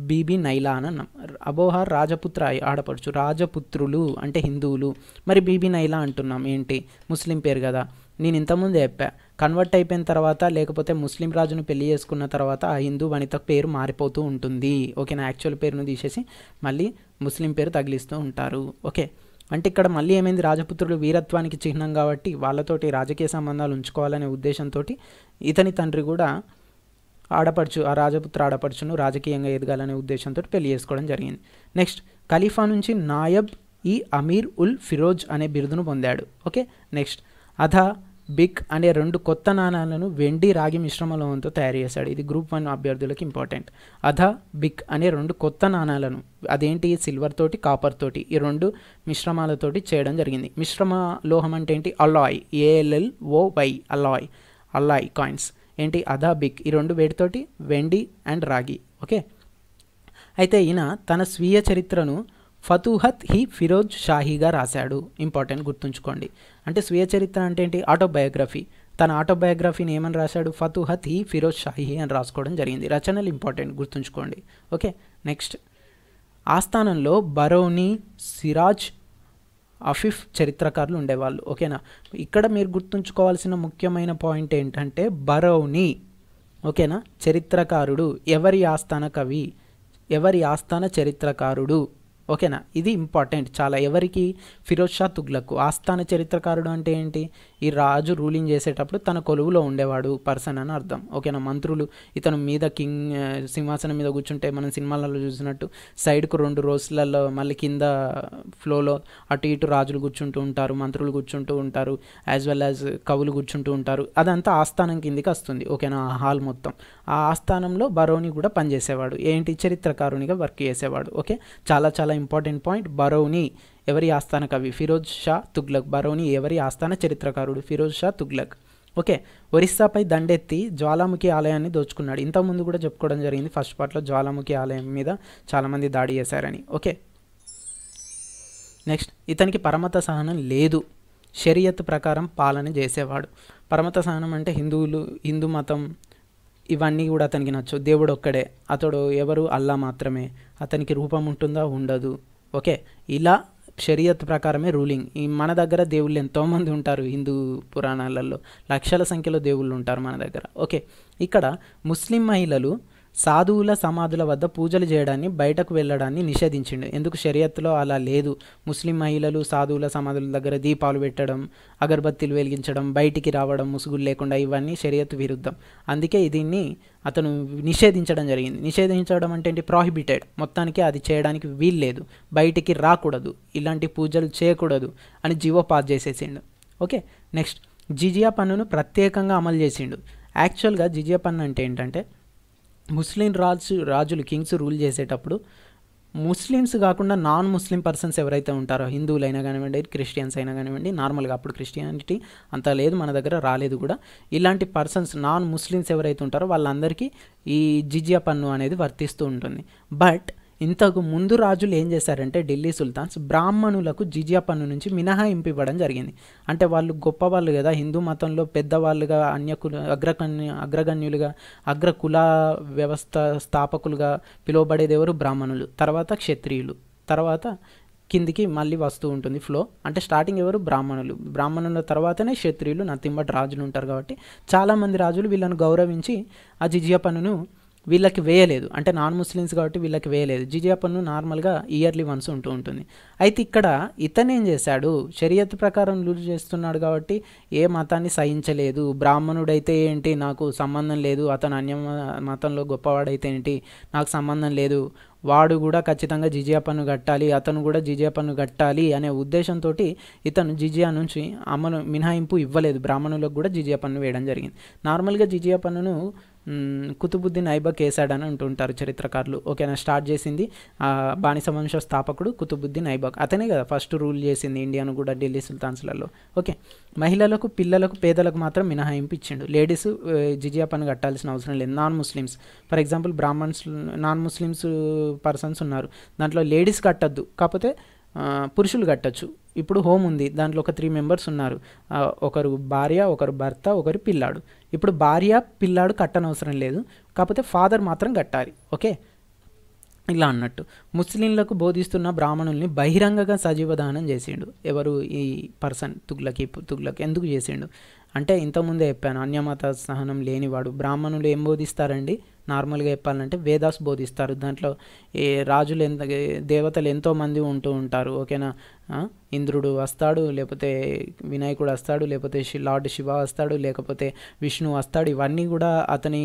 బీబీ నైలా అని అన్నాం. అబోహార్ రాజపుత్ర ఆడపడుచు, రాజపుత్రులు అంటే హిందువులు, మరి బీబీ నైలా అంటున్నాం ఏంటి, ముస్లిం పేరు కదా. నేను ఇంతకుముందు చెప్పా, కన్వర్ట్ అయిపోయిన తర్వాత లేకపోతే ముస్లిం రాజును పెళ్లి చేసుకున్న తర్వాత ఆ హిందూ వనిత పేరు మారిపోతూ ఉంటుంది. ఓకేనా, యాక్చువల్ పేరును తీసేసి మళ్ళీ ముస్లిం పేరు తగిలిస్తూ ఉంటారు. ఓకే, అంటే ఇక్కడ మళ్ళీ ఏమైంది, రాజపుత్రులు వీరత్వానికి చిహ్నం కాబట్టి వాళ్ళతోటి రాజకీయ సంబంధాలు ఉంచుకోవాలనే ఉద్దేశంతో ఇతని తండ్రి కూడా ఆడపడుచు, ఆ రాజపుత్ర ఆడపడుచును రాజకీయంగా ఎదగాలనే ఉద్దేశంతో పెళ్లి చేసుకోవడం జరిగింది. నెక్స్ట్, ఖలీఫా నుంచి నాయబ్ ఈ అమీర్ ఉల్ ఫిరోజ్ అనే బిరుదును పొందాడు. ఓకే, నెక్స్ట్ అధా బిక్ అనే 2 కొత్త నాణాలను వెండి రాగి మిశ్రమ లోహంతో తయారు చేశాడు. ఇది గ్రూప్ 1 అభ్యర్థులకు ఇంపార్టెంట్. అధా బిక్ అనే 2 కొత్త నాణాలను, అదేంటి, సిల్వర్ తోటి కాపర్ తోటి, ఈ 2 మిశ్రమాలతోటి చేయడం జరిగింది. మిశ్రమ లోహం అంటే ఏంటి, alloy, ALLOY, alloy, alloy coins ఏంటి, అధా బిక్, ఈ 2 వేటితోటి, వెండి అండ్ రాగి. ఓకే, అయితే ఈయన తన స్వీయ చరిత్రను ఫతుహత్ హీ ఫిరోజ్ షాహీగా రాశాడు. ఇంపార్టెంట్, గుర్తుంచుకోండి. అంటే స్వీయ చరిత్ర అంటే ఏంటి, ఆటోబయోగ్రఫీ. తన ఆటోబయోగ్రఫీని ఏమని రాశాడు, ఫతుహత్ హీ ఫిరోజ్ షాహీ అని రాసుకోవడం జరిగింది. రచనలు ఇంపార్టెంట్, గుర్తుంచుకోండి. ఓకే, నెక్స్ట్, ఆస్థానంలో బరౌనీ, సిరాజ్, అఫీఫ్ చరిత్రకారులు ఉండేవాళ్ళు. ఓకేనా, ఇక్కడ మీరు గుర్తుంచుకోవాల్సిన ముఖ్యమైన పాయింట్ ఏంటంటే బరౌనీ. ఓకేనా, చరిత్రకారుడు, ఎవరి ఆస్థాన కవి, ఎవరి ఆస్థాన చరిత్రకారుడు. ఓకేనా, ఇది ఇంపార్టెంట్ చాలా. ఎవరికి, ఫిరోజ్ షా తుగ్లక్. ఆస్థాన చరిత్రకారుడు అంటే ఏంటి, ఈ రాజు రూలింగ్ చేసేటప్పుడు తన కొలువులో ఉండేవాడు పర్సన్ అని అర్థం. ఓకేనా, మంత్రులు, ఇతను మీద సింహాసనం మీద కూర్చుంటే మనం సినిమాలలో చూసినట్టు సైడ్కు 2 రోజులలో మళ్ళీ కింద ఫ్లోలో అటు ఇటు రాజులు కూర్చుంటూ ఉంటారు, మంత్రులు కూర్చుంటూ ఉంటారు, యాజ్ వెల్ యాజ్ కవులు కూర్చుంటూ ఉంటారు. అదంతా ఆస్థానం కిందికి వస్తుంది. ఓకేనా, ఆ హాల్ మొత్తం. ఆ ఆస్థానంలో బరౌని కూడా పనిచేసేవాడు, ఏంటి, చరిత్రకారునిగా వర్క్ చేసేవాడు. ఓకే, చాలా చాలా ఇంపార్టెంట్ పాయింట్. బరౌని ఎవరి ఆస్థాన కవి, ఫిరోజ్ షా తుగ్లక్. బరౌని ఎవరి ఆస్థాన చరిత్రకారుడు, ఫిరోజ్ షా తుగ్లక్. ఓకే, ఒరిస్సాపై దండెత్తి జ్వాలాముఖి ఆలయాన్ని దోచుకున్నాడు. ఇంతకుముందు కూడా చెప్పుకోవడం జరిగింది ఫస్ట్ పార్ట్లో, జ్వాలాముఖి ఆలయం మీద చాలామంది దాడి చేశారని. ఓకే, నెక్స్ట్, ఇతనికి పరమత సహనం లేదు, షరియత్ ప్రకారం పాలన చేసేవాడు. పరమత సహనం అంటే హిందూ మతం ఇవన్నీ కూడా అతనికి నచ్చు. దేవుడు ఒక్కడే, అతడు ఎవరు, అల్లా మాత్రమే. అతనికి రూపం ఉంటుందా, ఉండదు. ఓకే, ఇలా షరియత్ ప్రకారమే రూలింగ్. మన దగ్గర దేవుళ్ళు ఎంతోమంది ఉంటారు, హిందూ పురాణాలలో లక్షల సంఖ్యలో దేవుళ్ళు ఉంటారు మన దగ్గర. ఓకే, ఇక్కడ ముస్లిం మహిళలు సాధువుల సమాధుల వద్ద పూజలు చేయడాన్ని, బయటకు వెళ్ళడాన్ని నిషేధించిండు. ఎందుకు, షరియత్లో అలా లేదు. ముస్లిం మహిళలు సాధువుల సమాధుల దగ్గర దీపాలు పెట్టడం, అగరబత్తీలు వెలిగించడం, బయటికి రావడం ముసుగులు లేకుండా, ఇవన్నీ షరియత్ విరుద్ధం. అందుకే దీన్ని అతను నిషేధించడం జరిగింది. నిషేధించడం అంటే ఏంటి, ప్రాహిబిటెడ్, మొత్తానికి అది చేయడానికి వీల్లేదు, బయటికి రాకూడదు, ఇలాంటి పూజలు చేయకూడదు అని జీవో పాస్ చేసేసిండు. ఓకే, నెక్స్ట్, జిజియా పన్నును ప్రత్యేకంగా అమలు చేసిండు. యాక్చువల్గా జిజియా పన్ను అంటే ఏంటంటే, ముస్లిం రాజులు కింగ్స్ రూల్ చేసేటప్పుడు ముస్లిమ్స్ కాకుండా నాన్ ముస్లిం పర్సన్స్ ఎవరైతే ఉంటారో, హిందువులైనా కానివ్వండి, క్రిస్టియన్స్ అయినా కానివ్వండి, నార్మల్గా అప్పుడు క్రిస్టియానిటీ అంత లేదు, మన దగ్గర రాలేదు కూడా, ఇలాంటి పర్సన్స్ నాన్ ముస్లిమ్స్ ఎవరైతే ఉంటారో వాళ్ళందరికీ ఈ జిజియా పన్ను అనేది వర్తిస్తూ ఉంటుంది. బట్ ఇంతకు ముందు రాజులు ఏం చేశారంటే ఢిల్లీ సుల్తాన్స్ బ్రాహ్మణులకు జిజియా పన్ను నుంచి మినహాయింపు ఇవ్వడం జరిగింది. అంటే వాళ్ళు గొప్పవాళ్ళు కదా, హిందూ మతంలో పెద్దవాళ్ళుగా, అగ్రగణ్యులుగా, అగ్రకుల వ్యవస్థ స్థాపకులుగా పిలువబడేది ఎవరు? బ్రాహ్మణులు, తర్వాత క్షత్రియులు, తర్వాత కిందికి మళ్ళీ వస్తూ ఉంటుంది ఫ్లో. అంటే స్టార్టింగ్ ఎవరు? బ్రాహ్మణుల తర్వాతనే క్షత్రియులు, నథింగ్ బట్ రాజులు ఉంటారు. కాబట్టి చాలామంది రాజులు వీళ్ళను గౌరవించి ఆ జిజియా పన్నును వీళ్ళకి వేయలేదు. అంటే నాన్ ముస్లిమ్స్ కాబట్టి వీళ్ళకి వేయలేదు. జిజియా పన్ను నార్మల్గా ఇయర్లీ వన్స్ ఉంటూ ఉంటుంది. అయితే ఇక్కడ ఇతనేం చేశాడు? షరియత్ ప్రకారం రూల్ చేస్తున్నాడు కాబట్టి ఏ మతాన్ని సహించలేదు. బ్రాహ్మణుడైతే ఏంటి, నాకు సంబంధం లేదు, అతను అన్య మతంలో గొప్పవాడైతే ఏంటి, నాకు సంబంధం లేదు, వాడు కూడా ఖచ్చితంగా జిజియా పన్ను కట్టాలి, అతను కూడా జిజియా పన్ను కట్టాలి అనే ఉద్దేశంతో ఇతను జిజియా నుంచి మినహాయింపు ఇవ్వలేదు. బ్రాహ్మణులకు కూడా జిజియా పన్ను వేయడం జరిగింది. నార్మల్గా జిజియా పన్నును కుతుబుద్దీన్ ఐబక్ వేసాడని అంటుంటారు చరిత్రకారులు. ఓకేనా, స్టార్ట్ చేసింది బానిస వంశ స్థాపకుడు కుతుబుద్దీన్ ఐబక్. అతనే కదా ఫస్ట్ రూల్ చేసింది ఇండియాను కూడా ఢిల్లీ సుల్తాన్స్లలో. ఓకే, మహిళలకు, పిల్లలకు, పేదలకు మాత్రం మినహాయింపు ఇచ్చిండు. లేడీస్ జిజియా పన్ను కట్టాల్సిన అవసరం లేదు. Non Muslims, for example Brahmans, non Muslims persons ఉన్నారు, దాంట్లో లేడీస్ కట్టద్దు, కాకపోతే పురుషులు కట్టచ్చు. ఇప్పుడు హోమ్ ఉంది, దాంట్లో ఒక 3 మెంబర్స్ ఉన్నారు, ఒకరు భార్య, ఒకరు భర్త, ఒకరు పిల్లాడు. ఇప్పుడు భార్య పిల్లాడు కట్టనవసరం లేదు, కాకపోతే ఫాదర్ మాత్రం కట్టాలి. ఓకే, ఇలా అన్నట్టు. ముస్లింలకు బోధిస్తున్న బ్రాహ్మణుల్ని బహిరంగంగా సజీవదానం చేసిండు. ఎవరు? ఈ పర్సన్ తుగ్లక్. ఎందుకు చేసిండు అంటే ఇంతకుముందే చెప్పాను, అన్యమత సహనం లేనివాడు. బ్రాహ్మణులు ఏం బోధిస్తారండి? నార్మల్గా చెప్పాలంటే వేదాస్ బోధిస్తారు. దాంట్లో రాజులు దేవతలు ఎంతోమంది ఉంటూ ఉంటారు. ఓకేనా, ఇంద్రుడు వస్తాడు, లేకపోతే వినాయకుడు వస్తాడు, లేకపోతే లార్డ్ శివ వస్తాడు, లేకపోతే విష్ణు వస్తాడు. ఇవన్నీ కూడా అతని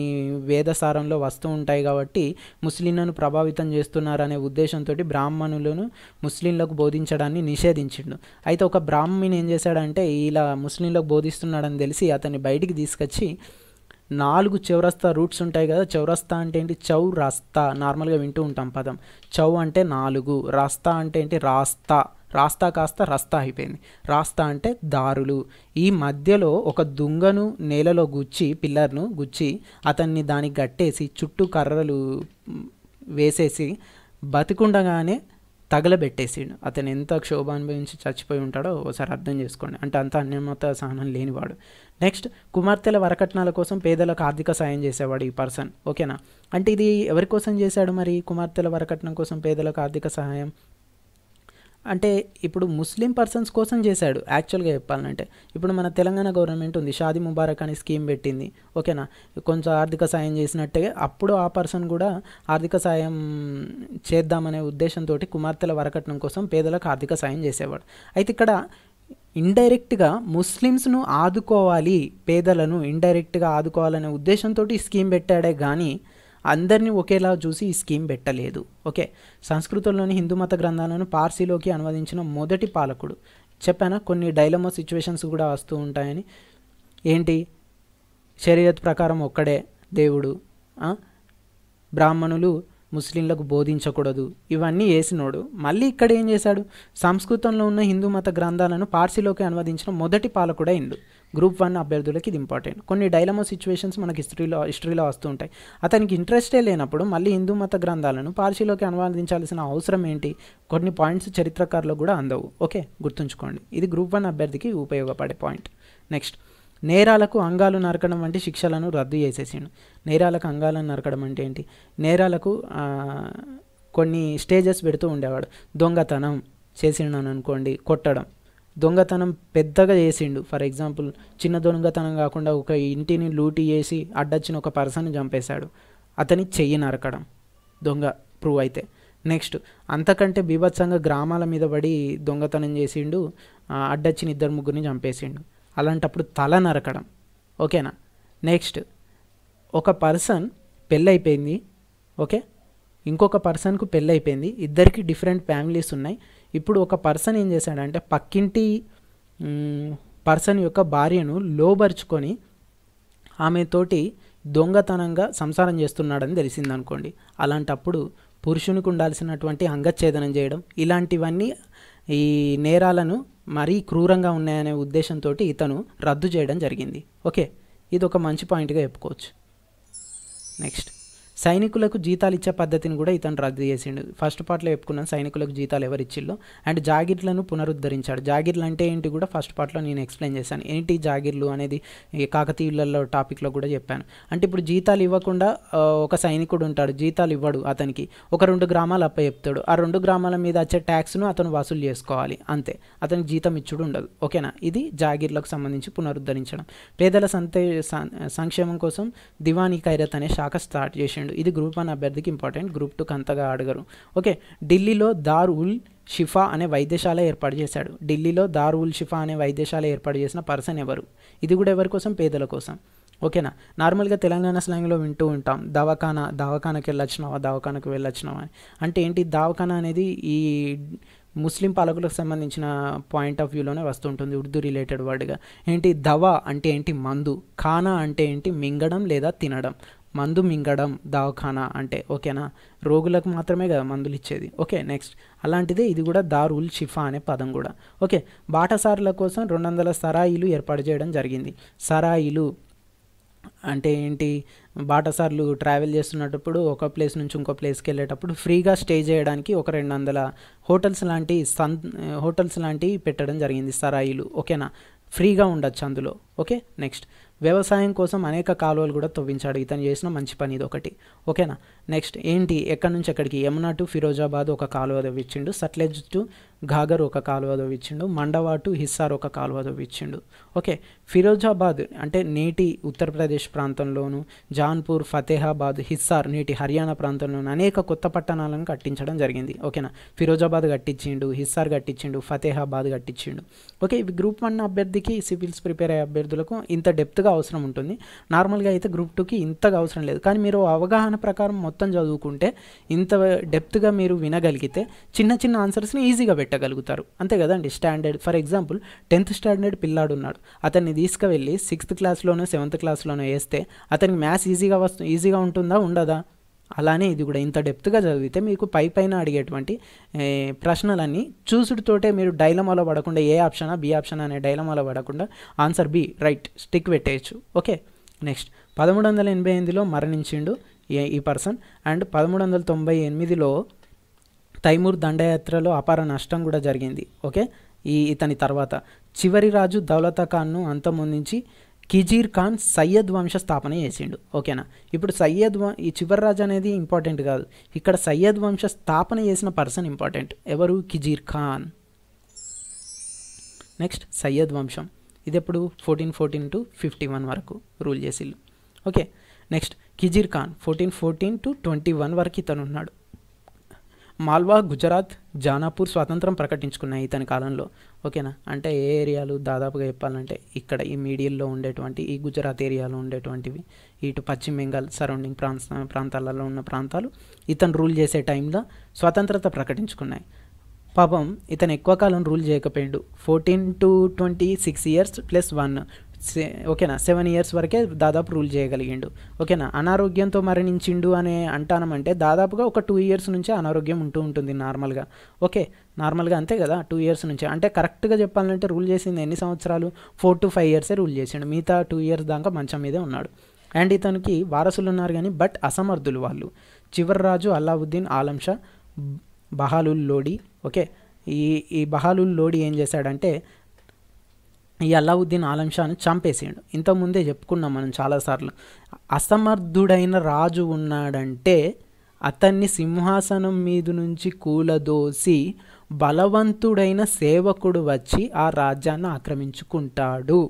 వేదసారంలో వస్తూ ఉంటాయి. కాబట్టి ముస్లింలను ప్రభావితం చేస్తున్నారనే ఉద్దేశంతో బ్రాహ్మణులను ముస్లింలకు బోధించడాన్ని నిషేధించిండు. అయితే ఒక బ్రాహ్మణుని ఏం చేశాడంటే ఇలా ముస్లింలకు బోధిస్తున్నాడని తెలిసి అతన్ని బయటికి తీసుకొచ్చి 4 చౌరస్తా రూట్స్ ఉంటాయి కదా. చౌరస్తా అంటే ఏంటి? చౌరస్తా నార్మల్గా వింటూ ఉంటాం పదం. చౌ అంటే 4, రస్తా అంటే ఏంటి? రాస్తా కాస్త రస్తా అయిపోయింది. రాస్తా అంటే దారులు. ఈ మధ్యలో ఒక దుంగను నేలలో గుచ్చి, పిల్లర్ను గుచ్చి అతన్ని దానికి కట్టేసి చుట్టూ కర్రలు వేసేసి బతికుండగానే తగలబెట్టేసిండు. అతను ఎంత క్షోభ అనుభవించి చచ్చిపోయి ఉంటాడో ఒకసారి అర్థం చేసుకోండి. అంటే అంత అన్యమత సహనం లేనివాడు. నెక్స్ట్, కుమార్తెల వరకట్నాల కోసం పేదలకు ఆర్థిక సాయం చేసేవాడు ఈ పర్సన్. ఓకేనా, అంటే ఇది ఎవరి కోసం చేశాడు మరి? కుమార్తెల వరకట్నం కోసం పేదలకు ఆర్థిక సహాయం అంటే ఇప్పుడు ముస్లిం పర్సన్స్ కోసం చేశాడు యాక్చువల్గా చెప్పాలంటే. ఇప్పుడు మన తెలంగాణ గవర్నమెంట్ ఉంది, షాదీ ముబారక్ అని స్కీమ్ పెట్టింది. ఓకేనా, కొంచెం ఆర్థిక సాయం చేసినట్టే అప్పుడు ఆ పర్సన్ కూడా ఆర్థిక సాయం చేద్దామనే ఉద్దేశంతో కుమార్తెల వరకట్నం కోసం పేదలకు ఆర్థిక సాయం చేసేవాడు. అయితే ఇక్కడ ఇండైరెక్ట్గా ముస్లిమ్స్ను ఆదుకోవాలి, పేదలను ఇండైరెక్ట్గా ఆదుకోవాలనే ఉద్దేశంతో ఈ స్కీమ్ పెట్టాడే కానీ అందరినీ ఒకేలా చూసి ఈ స్కీమ్ పెట్టలేదు. ఓకే, సంస్కృతంలోని హిందూ మత గ్రంథాలను పార్సీలోకి అనువదించిన మొదటి పాలకుడు. చెప్పానా, కొన్ని డైలమా సిచ్యువేషన్స్ కూడా వస్తూ ఉంటాయని. ఏంటి? షరియత్ ప్రకారం ఒక్కడే దేవుడు, బ్రాహ్మణులు ముస్లింలకు బోధించకూడదు, ఇవన్నీ వేసినోడు మళ్ళీ ఇక్కడ ఏం చేశాడు? సంస్కృతంలో ఉన్న హిందూ మత గ్రంథాలను పార్సీలోకి అనువదించిన మొదటి పాలకుడే ఇండు. గ్రూప్ 1 అభ్యర్థులకి ఇది ఇంపార్టెంట్. కొన్ని డైలమా సిచ్యువేషన్స్ మనకి హిస్టరీలో వస్తూ ఉంటాయి. అతనికి ఇంట్రెస్టే లేనప్పుడు మళ్ళీ హిందూ మత గ్రంథాలను పార్సీలోకి అనువదించాల్సిన అవసరం ఏంటి? కొన్ని పాయింట్స్ చరిత్రకారులకు కూడా అందవు. ఓకే, గుర్తుంచుకోండి. ఇది గ్రూప్ 1 అభ్యర్థికి ఉపయోగపడే పాయింట్. నెక్స్ట్, నేరాలకు అంగాలు నరకడం వంటి శిక్షలను రద్దు చేసేసిండు. నేరాలకు అంగాలను నరకడం అంటే ఏంటి? నేరాలకు కొన్ని స్టేజెస్ పెడుతూ ఉండేవాడు. దొంగతనం చేసిండు అనుకోండి, కొట్టడం. దొంగతనం పెద్దగా చేసిండు, ఫర్ ఎగ్జాంపుల్ చిన్న దొంగతనం కాకుండా ఒక ఇంటిని లూటీ చేసి అడ్డొచ్చిన ఒక పర్సన్ చంపేశాడు, అతని చెయ్యి నరకడం, దొంగ ప్రూవ్ అయితే. నెక్స్ట్, అంతకంటే బీభత్సంగా గ్రామాల మీద పడి దొంగతనం చేసిండు, అడ్డొచ్చిన 2-3 చంపేసిండు, అలాంటప్పుడు తల నరకడం. ఓకేనా. నెక్స్ట్, ఒక పర్సన్ పెళ్ళైపోయింది, ఓకే, ఇంకొక పర్సన్కు పెళ్ళైపోయింది, ఇద్దరికి డిఫరెంట్ ఫ్యామిలీస్ ఉన్నాయి. ఇప్పుడు ఒక పర్సన్ ఏం చేశాడంటే పక్కింటి పర్సన్ యొక్క భార్యను లోబరుచుకొని ఆమెతోటి దొంగతనంగా సంసారం చేస్తున్నాడని తెలిసిందనుకోండి. అలాంటప్పుడు పురుషునికి ఉండాల్సినటువంటి అంగచ్ఛేదనం చేయడం, ఇలాంటివన్నీ ఈ నేరాలను మరీ క్రూరంగా ఉన్నాయనే ఉద్దేశంతో ఇతను రద్దు చేయడం జరిగింది. ఓకే, ఇది ఒక మంచి పాయింట్గా చెప్పుకోవచ్చు. నెక్స్ట్, సైనికులకు జీతాలు ఇచ్చే పద్ధతిని కూడా ఇతను రద్దు చేసిండు. ఫస్ట్ పార్ట్లో చెప్పుకున్నాను సైనికులకు జీతాలు ఎవరు ఇచ్చిల్లో. అండ్ జాగిర్లను పునరుద్ధరించాడు. జాగిర్లు అంటే ఏంటి కూడా ఫస్ట్ పార్ట్లో నేను ఎక్స్ప్లెయిన్ చేశాను. ఏంటి జాగిర్లు అనేది ఈ కాకతీయులలో టాపిక్లో కూడా చెప్పాను. అంటే ఇప్పుడు జీతాలు ఇవ్వకుండా ఒక సైనికుడు ఉంటాడు, జీతాలు ఇవ్వడు, అతనికి ఒక 2 గ్రామాలు అప్ప చెప్తాడు. ఆ 2 గ్రామాల మీద వచ్చే ట్యాక్స్ను అతను వసూలు చేసుకోవాలి, అంతే. అతనికి జీతం ఇచ్చుడు ఉండదు. ఓకేనా, ఇది జాగీర్లకు సంబంధించి పునరుద్ధరించడం. పేదల సంక్షేమం కోసం దివానీ ఖైరత్ అనే శాఖ స్టార్ట్ చేసిండు. ఇది గ్రూప్ 1 అభ్యర్థికి ఇంపార్టెంట్, గ్రూప్ 2 అంతగా అడగరు. ఓకే, ఢిల్లీలో దార్ ఉల్ షిఫా అనే వైద్యశాల ఏర్పాటు చేశాడు. ఢిల్లీలో దార్ ఉల్ షిఫా అనే వైద్యశాల ఏర్పాటు చేసిన పర్సన్ ఎవరు? ఇది కూడా ఎవరి కోసం? పేదల కోసం. ఓకేనా, నార్మల్గా తెలంగాణ స్లాంగ్లో వింటూ ఉంటాం దవాఖానకి వెళ్ళొచ్చినావా అని. అంటే ఏంటి? దవాఖానా అనేది ఈ ముస్లిం పాలకులకు సంబంధించిన పాయింట్ ఆఫ్ వ్యూలోనే వస్తుంటుంది, ఉర్దూ రిలేటెడ్ వర్డ్గా. ఏంటి? దవా అంటే ఏంటి? మందు. ఖానా అంటే ఏంటి? మింగడం లేదా తినడం. మందు మింగడం దవాఖానా అంటే. ఓకేనా, రోగులకు మాత్రమే కదా మందులు ఇచ్చేది. ఓకే, నెక్స్ట్ అలాంటిదే ఇది కూడా దార్ ఉల్ షిఫా అనే పదం కూడా. ఓకే, బాటసారుల కోసం 200 సరాయిలు ఏర్పాటు చేయడం జరిగింది. సరాయిలు అంటే ఏంటి? బాటసార్లు ట్రావెల్ చేస్తున్నప్పుడు ఒక ప్లేస్ నుంచి ఇంకో ప్లేస్కి వెళ్ళేటప్పుడు ఫ్రీగా స్టే చేయడానికి ఒక 200 హోటల్స్ లాంటివి పెట్టడం జరిగింది, సరాయిలు. ఓకేనా, ఫ్రీగా ఉండొచ్చు అందులో. ఓకే, నెక్స్ట్ వ్యవసాయం కోసం అనేక కాలువలు కూడా తవ్వించాడు. ఇతను చేసిన మంచి పని ఇది ఒకటి. ఓకేనా, నెక్స్ట్ ఏంటి? ఎక్కడి నుంచి ఎక్కడికి? యమునా టు ఫిరోజాబాద్ ఒక కాలువ తవ్వించిండు. సట్లెజ్ టు ఘాగర్ ఒక కాలువ తవ్వించిండు. మండవా టు హిస్సార్ ఒక కాలువ తవ్వించిండు. ఓకే, ఫిరోజాబాద్ అంటే నేటి ఉత్తరప్రదేశ్ ప్రాంతంలోను, జాన్పూర్, ఫతేహాబాద్, హిస్సార్ నేటి హర్యానా ప్రాంతంలోను అనేక కొత్త పట్టణాలను కట్టించడం జరిగింది. ఓకేనా, ఫిరోజాబాద్ కట్టించిండు, హిస్సార్ కట్టించిండు, ఫతేహాబాద్ కట్టించిండు. ఓకే, ఇవి గ్రూప్ 1 అభ్యర్థికి, సివిల్స్ ప్రిపేర్ అయ్యే అభ్యర్థులకు ఇంత డెప్త్గా అవసరం ఉంటుంది. నార్మల్గా అయితే గ్రూప్ 2కి ఇంతగా అవసరం లేదు. కానీ మీరు అవగాహన ప్రకారం మొత్తం చదువుకుంటే, ఇంత డెప్త్గా మీరు వినగలిగితే చిన్న చిన్న ఆన్సర్స్ని ఈజీగా పెట్టగలుగుతారు. అంతే కదండి. Standard for example 10th standard పిల్లాడు ఉన్నాడు, అతన్ని తీసుకువెళ్ళి 6th క్లాస్లోనో 7th క్లాస్లోనో వేస్తే అతనికి మ్యాథ్స్ ఈజీగా ఉంటుందా? ఉండదా? అలానే ఇది కూడా ఇంత డెప్త్గా చదివితే మీకు పైన అడిగేటువంటి ప్రశ్నలన్నీ చూసుడుతోటే మీరు డైలమాలో పడకుండా ఏ ఆప్షనా బి ఆప్షన్ అనే డైలమాలో పడకుండా ఆన్సర్ బి రైట్ స్టిక్ పెట్టేయచ్చు. ఓకే, నెక్స్ట్ 1388లో మరణించిండు ఈ పర్సన్. అండ్ 1398లో తైమూర్ దండయాత్రలో అపార నష్టం కూడా జరిగింది. ఓకే, ఇతని తర్వాత చివరి రాజు దౌలతా ఖాన్ను అంతమొందించి కిజీర్ ఖాన్ సయ్యద్ వంశ స్థాపన చేసిండు. ఓకేనా, ఇప్పుడు ఈ చివరి రాజు అనేది ఇంపార్టెంట్ కాదు, ఇక్కడ సయ్యద్ వంశ స్థాపన చేసిన పర్సన్ ఇంపార్టెంట్. ఎవరు? కిజీర్ ఖాన్. నెక్స్ట్ సయ్యద్ వంశం, ఇది ఎప్పుడు 1414 to 51 వరకు రూల్ చేసిళ్ళు. Okay, next Khizr Khan 1414 to 21 వరకు ఇతను ఉన్నాడు. మాల్వా, గుజరాత్, జానాపూర్ స్వాతంత్రం ప్రకటించుకున్నాయి ఇతని కాలంలో. ఓకేనా, అంటే ఏ ఏరియాలు దాదాపుగా చెప్పాలంటే ఇక్కడ ఈ మీడియల్లో ఉండేటువంటి ఈ గుజరాత్ ఏరియాలో ఉండేటువంటివి, ఇటు పశ్చిమ బెంగాల్ సరౌండింగ్ ప్రాంతాలలో ఉన్న ప్రాంతాలు ఇతను రూల్ చేసే టైంలో స్వతంత్రత ప్రకటించుకున్నాయి. పాపం ఇతను ఎక్కువ కాలం రూల్ చేయకపోయిండు, 14 to 26 years + 1. ఓకేనా, 7 years వరకే దాదాపు రూల్ చేయగలిగిండు. ఓకేనా, అనారోగ్యంతో మరణించిండు అని అంటానమంటే దాదాపుగా ఒక 2 years నుంచే అనారోగ్యం ఉంటుంది నార్మల్గా. ఓకే, నార్మల్గా అంతే కదా, 2 years నుంచే. అంటే కరెక్ట్గా చెప్పాలంటే రూల్ చేసింది ఎన్ని సంవత్సరాలు? 4 to 5 years రూల్ చేసిండు, మిగతా 2 years దాకా మంచం మీదే ఉన్నాడు. అండ్ ఇతనికి వారసులు ఉన్నారు కానీ బట్ అసమర్థులు వాళ్ళు. చివరి రాజు అలావుద్దీన్ ఆలం షా బహాలుల్ లోడి. ఓకే, ఈ బహాలుల్ లోడి ఏం చేశాడంటే ఈ అలావుద్దీన్ ఆలం షాను చంపేసాడు. ఇంతకుముందే చెప్పుకున్నాం మనం చాలాసార్లు. అసమర్థుడైన రాజు ఉన్నాడంటే అతన్ని సింహాసనం మీద నుంచి కూలదోసి బలవంతుడైన సేవకుడు వచ్చి ఆ రాజ్యాన్ని ఆక్రమించుకుంటాడు.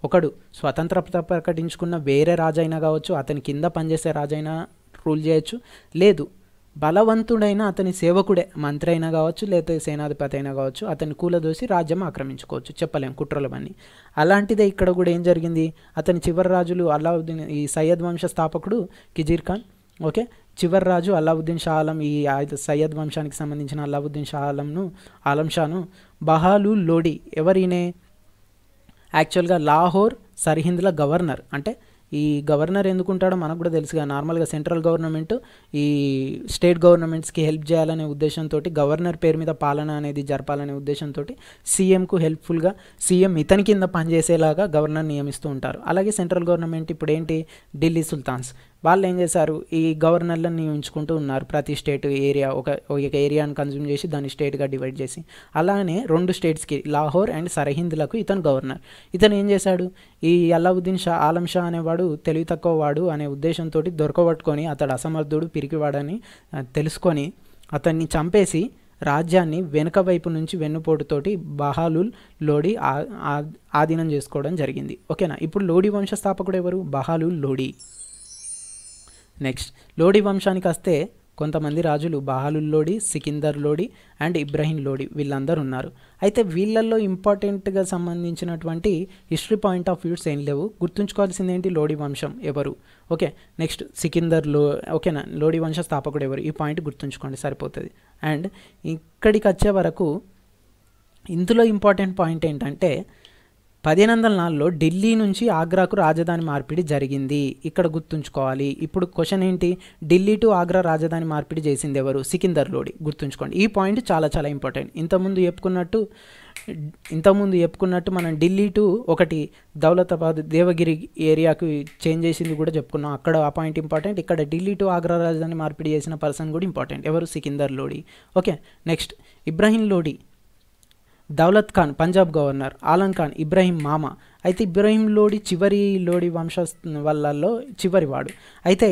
ఒకడు స్వతంత్రత ప్రకటించుకున్న వేరే రాజైనా కావచ్చు, అతని కింద పనిచేసే రాజైనా రూల్ చేయొచ్చు, లేదు బలవంతుడైన అతని సేవకుడే మంత్రి అయినా కావచ్చు, లేకపోతే సేనాధిపతి అయినా కావచ్చు, అతని కూలదోసి రాజ్యం ఆక్రమించుకోవచ్చు, చెప్పలేం కుట్రలవన్నీ. అలాంటిదే ఇక్కడ కూడా ఏం జరిగింది? అతని చివరి రాజులు అలావుద్దీన్, ఈ సయ్యద్ వంశ స్థాపకుడు కిజీర్ ఖాన్. ఓకే, చివరి రాజు అలావుద్దీన్ షా ఆలం, ఈ సయ్యద్ వంశానికి సంబంధించిన అలావుద్దీన్ షా ఆలం షాను బహాలుల్ లోడి ఎవరినే యాక్చువల్గా లాహోర్ సర్హింద్ల గవర్నర్. అంటే ఈ గవర్నర్ ఎందుకుంటాడో మనకు కూడా తెలుసుగా, నార్మల్గా సెంట్రల్ గవర్నమెంట్ ఈ స్టేట్ గవర్నమెంట్స్కి హెల్ప్ చేయాలనే ఉద్దేశంతో గవర్నర్ పేరు మీద పాలన అనేది జరపాలనే ఉద్దేశంతో సీఎంకు హెల్ప్ఫుల్గా సీఎం ఇతని కింద పనిచేసేలాగా గవర్నర్ నియమిస్తూ ఉంటారు. అలాగే సెంట్రల్ గవర్నమెంట్ ఇప్పుడు ఏంటి? ఢిల్లీ సుల్తాన్స్ వాళ్ళు ఏం చేశారు, ఈ గవర్నర్లను నియమించుకుంటూ ఉన్నారు. ప్రతి స్టేట్ ఏరియా ఒక ఏరియాని కన్జ్యూమ్ చేసి దాన్ని స్టేట్గా డివైడ్ చేసి. అలానే 2 స్టేట్స్కి లాహోర్ అండ్ సరహింద్లకు ఇతను గవర్నర్. ఇతను ఏం చేశాడు, ఈ అల్లావుద్దీన్ షా ఆలం షా అనేవాడు తెలివి తక్కువ వాడు అనే ఉద్దేశంతో దొరకబట్టుకొని అతడు అసమర్థుడు పిరికివాడని తెలుసుకొని అతన్ని చంపేసి రాజ్యాన్ని వెనుక వైపు నుంచి వెన్నుపోటుతోటి బహాలుల్ లోడి ఆధీనం చేసుకోవడం జరిగింది. ఓకేనా. ఇప్పుడు లోడి వంశస్థాపకుడు ఎవరు, బహాలుల్ లోడి. నెక్స్ట్ లోడి వంశానికి వస్తే కొంతమంది రాజులు బహాలుల్ లోడి, సికిందర్ లోడి అండ్ ఇబ్రహీం లోడి వీళ్ళందరూ ఉన్నారు. అయితే వీళ్ళల్లో ఇంపార్టెంట్గా సంబంధించినటువంటి హిస్టరీ పాయింట్ ఆఫ్ వ్యూస్ ఏం లేవు. గుర్తుంచుకోవాల్సింది ఏంటి, లోడి వంశం ఎవరు. ఓకే. నెక్స్ట్ సికిందర్ ఓకేనా, లోడి వంశ స్థాపకుడు ఎవరు, ఈ పాయింట్ గుర్తుంచుకోండి సరిపోతుంది. అండ్ ఇక్కడికి వచ్చే వరకు ఇందులో ఇంపార్టెంట్ పాయింట్ ఏంటంటే 1504లో ఢిల్లీ నుంచి ఆగ్రాకు రాజధాని మార్పిడి జరిగింది. ఇక్కడ గుర్తుంచుకోవాలి. ఇప్పుడు క్వశ్చన్ ఏంటి, ఢిల్లీ టు ఆగ్రా రాజధాని మార్పిడి చేసింది ఎవరు, సికిందర్ లోడి. గుర్తుంచుకోండి, ఈ పాయింట్ చాలా చాలా ఇంపార్టెంట్. ఇంతకుముందు చెప్పుకున్నట్టు మనం ఢిల్లీ టు ఒకటి దౌలతాబాద్ దేవగిరి ఏరియాకు చేంజ్ చేసింది కూడా చెప్పుకున్నాం. అక్కడ ఆ పాయింట్ ఇంపార్టెంట్. ఇక్కడ ఢిల్లీ టు ఆగ్రా రాజధాని మార్పిడి చేసిన పర్సన్ కూడా ఇంపార్టెంట్. ఎవరు, Sikandar Lodi. Okay. Next Ibrahim Lodi, Daulat Khan Punjab governor, Alam Khan Ibrahim మామ. అయితే ఇబ్రహీం లోడి చివరి లోడి వంశ వాళ్ళల్లో చివరివాడు. అయితే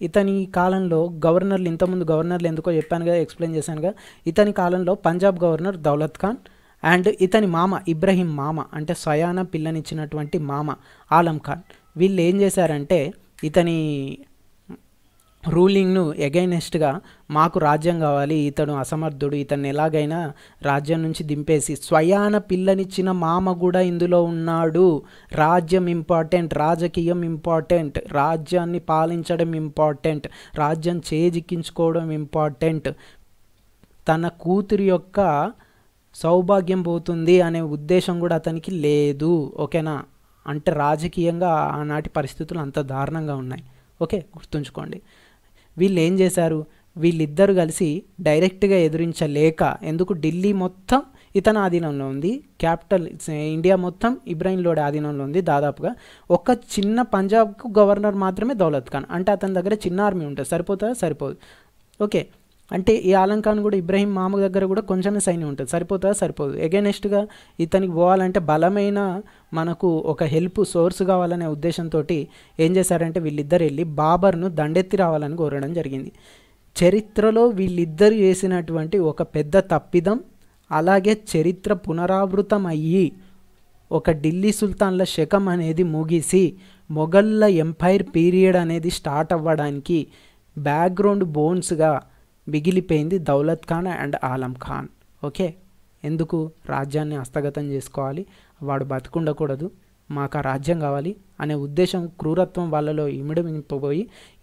ఇతని కాలంలో గవర్నర్లు, ఇంతకుముందు గవర్నర్లు ఎందుకో చెప్పానుగా, ఎక్స్ప్లెయిన్ చేశానుగా. ఇతని కాలంలో పంజాబ్ గవర్నర్ దౌలత్ ఖాన్ అండ్ ఇతని మామ ఇబ్రహీం మామ అంటే స్వయాన పిల్లనిచ్చినటువంటి మామ ఆలం ఖాన్. వీళ్ళు ఏం చేశారంటే ఇతని రూలింగ్ను ఎగైనెస్ట్గా మాకు రాజ్యం కావాలి, ఇతను అసమర్థుడు, ఇతన్ని ఎలాగైనా రాజ్యం నుంచి దింపేసి, స్వయాన పిల్లనిచ్చిన మామ కూడా ఇందులో ఉన్నాడు. రాజ్యం ఇంపార్టెంట్, రాజకీయం ఇంపార్టెంట్, రాజ్యాన్ని పాలించడం ఇంపార్టెంట్, రాజ్యం చేజిక్కించుకోవడం ఇంపార్టెంట్, తన కూతురి యొక్క సౌభాగ్యం పోతుంది అనే ఉద్దేశం కూడా అతనికి లేదు. ఓకేనా. అంటే రాజకీయంగా ఆనాటి పరిస్థితులు అంత దారుణంగా ఉన్నాయి. ఓకే, గుర్తుంచుకోండి. వీళ్ళు ఏం చేశారు, వీళ్ళిద్దరు కలిసి డైరెక్ట్గా ఎదురించలేక, ఎందుకు ఢిల్లీ మొత్తం ఇతని ఆధీనంలో ఉంది, క్యాపిటల్ ఇండియా మొత్తం ఇబ్రహీం లోడి ఆధీనంలో ఉంది దాదాపుగా. ఒక చిన్న పంజాబ్కు గవర్నర్ మాత్రమే దౌలత్ ఖాన్. అంటే అతని దగ్గర చిన్న ఆర్మీ ఉంటుంది. సరిపోతుందా, సరిపోదు. ఓకే. అంటే ఈ ఆలం ఖాన్ కూడా ఇబ్రహీం మామ దగ్గర కూడా కొంచెమే సైన్యం ఉంటుంది. సరిపోతుందా, సరిపోదు. ఎగైనెస్ట్గా ఇతనికి పోవాలంటే బలమైన మనకు ఒక హెల్ప్ సోర్స్ కావాలనే ఉద్దేశంతో ఏం చేశారంటే వీళ్ళిద్దరు వెళ్ళి బాబర్ను దండెత్తి రావాలని కోరడం జరిగింది. చరిత్రలో వీళ్ళిద్దరు చేసినటువంటి ఒక పెద్ద తప్పిదం, అలాగే చరిత్ర పునరావృతం అయ్యి ఒక ఢిల్లీ సుల్తాన్ల శకం అనేది ముగిసి మొఘళ్ళ ఎంపైర్ పీరియడ్ అనేది స్టార్ట్ అవ్వడానికి బ్యాక్గ్రౌండ్ బోన్స్గా మిగిలిపోయింది దౌలత్ ఖాన్ అండ్ ఆలం ఖాన్. ఓకే. ఎందుకు, రాజ్యాన్ని హస్తగతం చేసుకోవాలి, వాడు బతుకుండకూడదు, మాకు ఆ రాజ్యం కావాలి అనే ఉద్దేశం, క్రూరత్వం వాళ్ళలో ఇమిడిపోయి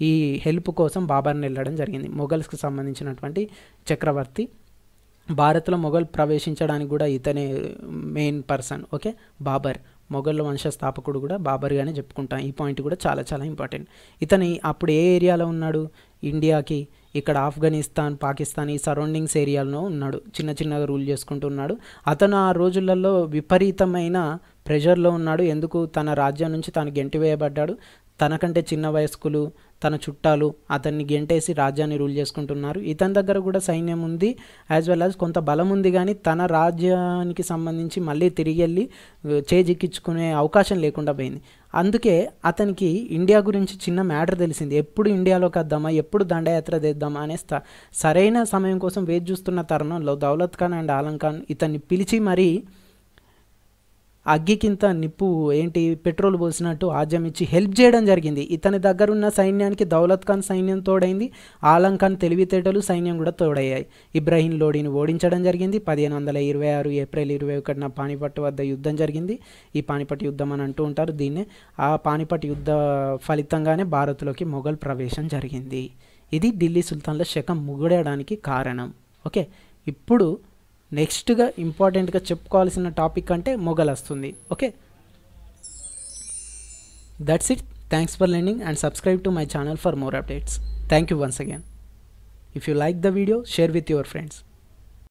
ఈ హెల్ప్ కోసం బాబర్ని వెళ్ళడం జరిగింది. మొఘల్స్కి సంబంధించినటువంటి చక్రవర్తి. భారత్లో మొఘల్ ప్రవేశించడానికి కూడా ఇతనే main person. Okay. Babur, Mughal వంశస్థాపకుడు కూడా బాబర్గానే చెప్పుకుంటాం. ఈ పాయింట్ కూడా చాలా చాలా ఇంపార్టెంట్. ఇతని అప్పుడు ఏ ఏరియాలో ఉన్నాడు, ఇండియాకి ఇక్కడ ఆఫ్ఘనిస్తాన్, పాకిస్తాన్ ఈ సరౌండింగ్స్ ఏరియాలో ఉన్నాడు. చిన్నగా రూల్ చేసుకుంటూ ఉన్నాడు. అతను ఆ రోజులలో విపరీతమైన ప్రెషర్లో ఉన్నాడు. ఎందుకు, తన రాజ్యం నుంచి తాను గెంటివేయబడ్డాడు. తనకంటే చిన్న వయస్కులు, తన చుట్టాలు అతన్ని గెంటేసి రాజ్యాన్ని రూల్ చేసుకుంటున్నారు. ఇతని దగ్గర కూడా సైన్యం ఉంది, యాజ్ వెల్ యాజ్ కొంత బలం ఉంది. కానీ తన రాజ్యానికి సంబంధించి మళ్ళీ తిరిగి వెళ్ళి చేజిక్కించుకునే అవకాశం లేకుండా పోయింది. అందుకే అతనికి ఇండియా గురించి చిన్న మ్యాటర్ తెలిసింది. ఎప్పుడు ఇండియాలోకి వద్దామా, ఎప్పుడు దండయాత్ర చేద్దామా అనే సరైన సమయం కోసం వేచి చూస్తున్న తరుణంలో దౌలత్ ఖాన్ అండ్ ఆలం ఖాన్ ఇతన్ని పిలిచి మరీ అగ్గికింత నిప్పు ఏంటి పెట్రోల్ పోసినట్టు ఆజ్యం ఇచ్చి హెల్ప్ చేయడం జరిగింది. ఇతని దగ్గర ఉన్న సైన్యానికి దౌలత్ ఖాన్ సైన్యం తోడైంది, ఆలం ఖాన్ తెలివితేటలు సైన్యం కూడా తోడయ్యాయి. ఇబ్రహీం లోడిని ఓడించడం జరిగింది. 1526 ఏప్రిల్ 21న పానిపట్టు వద్ద యుద్ధం జరిగింది. ఈ పానిపట్టు యుద్ధం అని అంటూ ఉంటారు దీన్నే. ఆ పానిపట్టు యుద్ధ ఫలితంగానే భారత్లోకి మొఘల్ ప్రవేశం జరిగింది. ఇది ఢిల్లీ సుల్తాన్ల శకం ముగియడానికి కారణం. ఓకే. ఇప్పుడు నెక్స్ట్గా ఇంపార్టెంట్గా చెప్పుకోవాల్సిన టాపిక్ అంటే మొఘల్ వస్తుంది. Okay, that's it. Thanks for learning and subscribe to my channel for more updates. Thank you once again. If you like the video, share with your friends.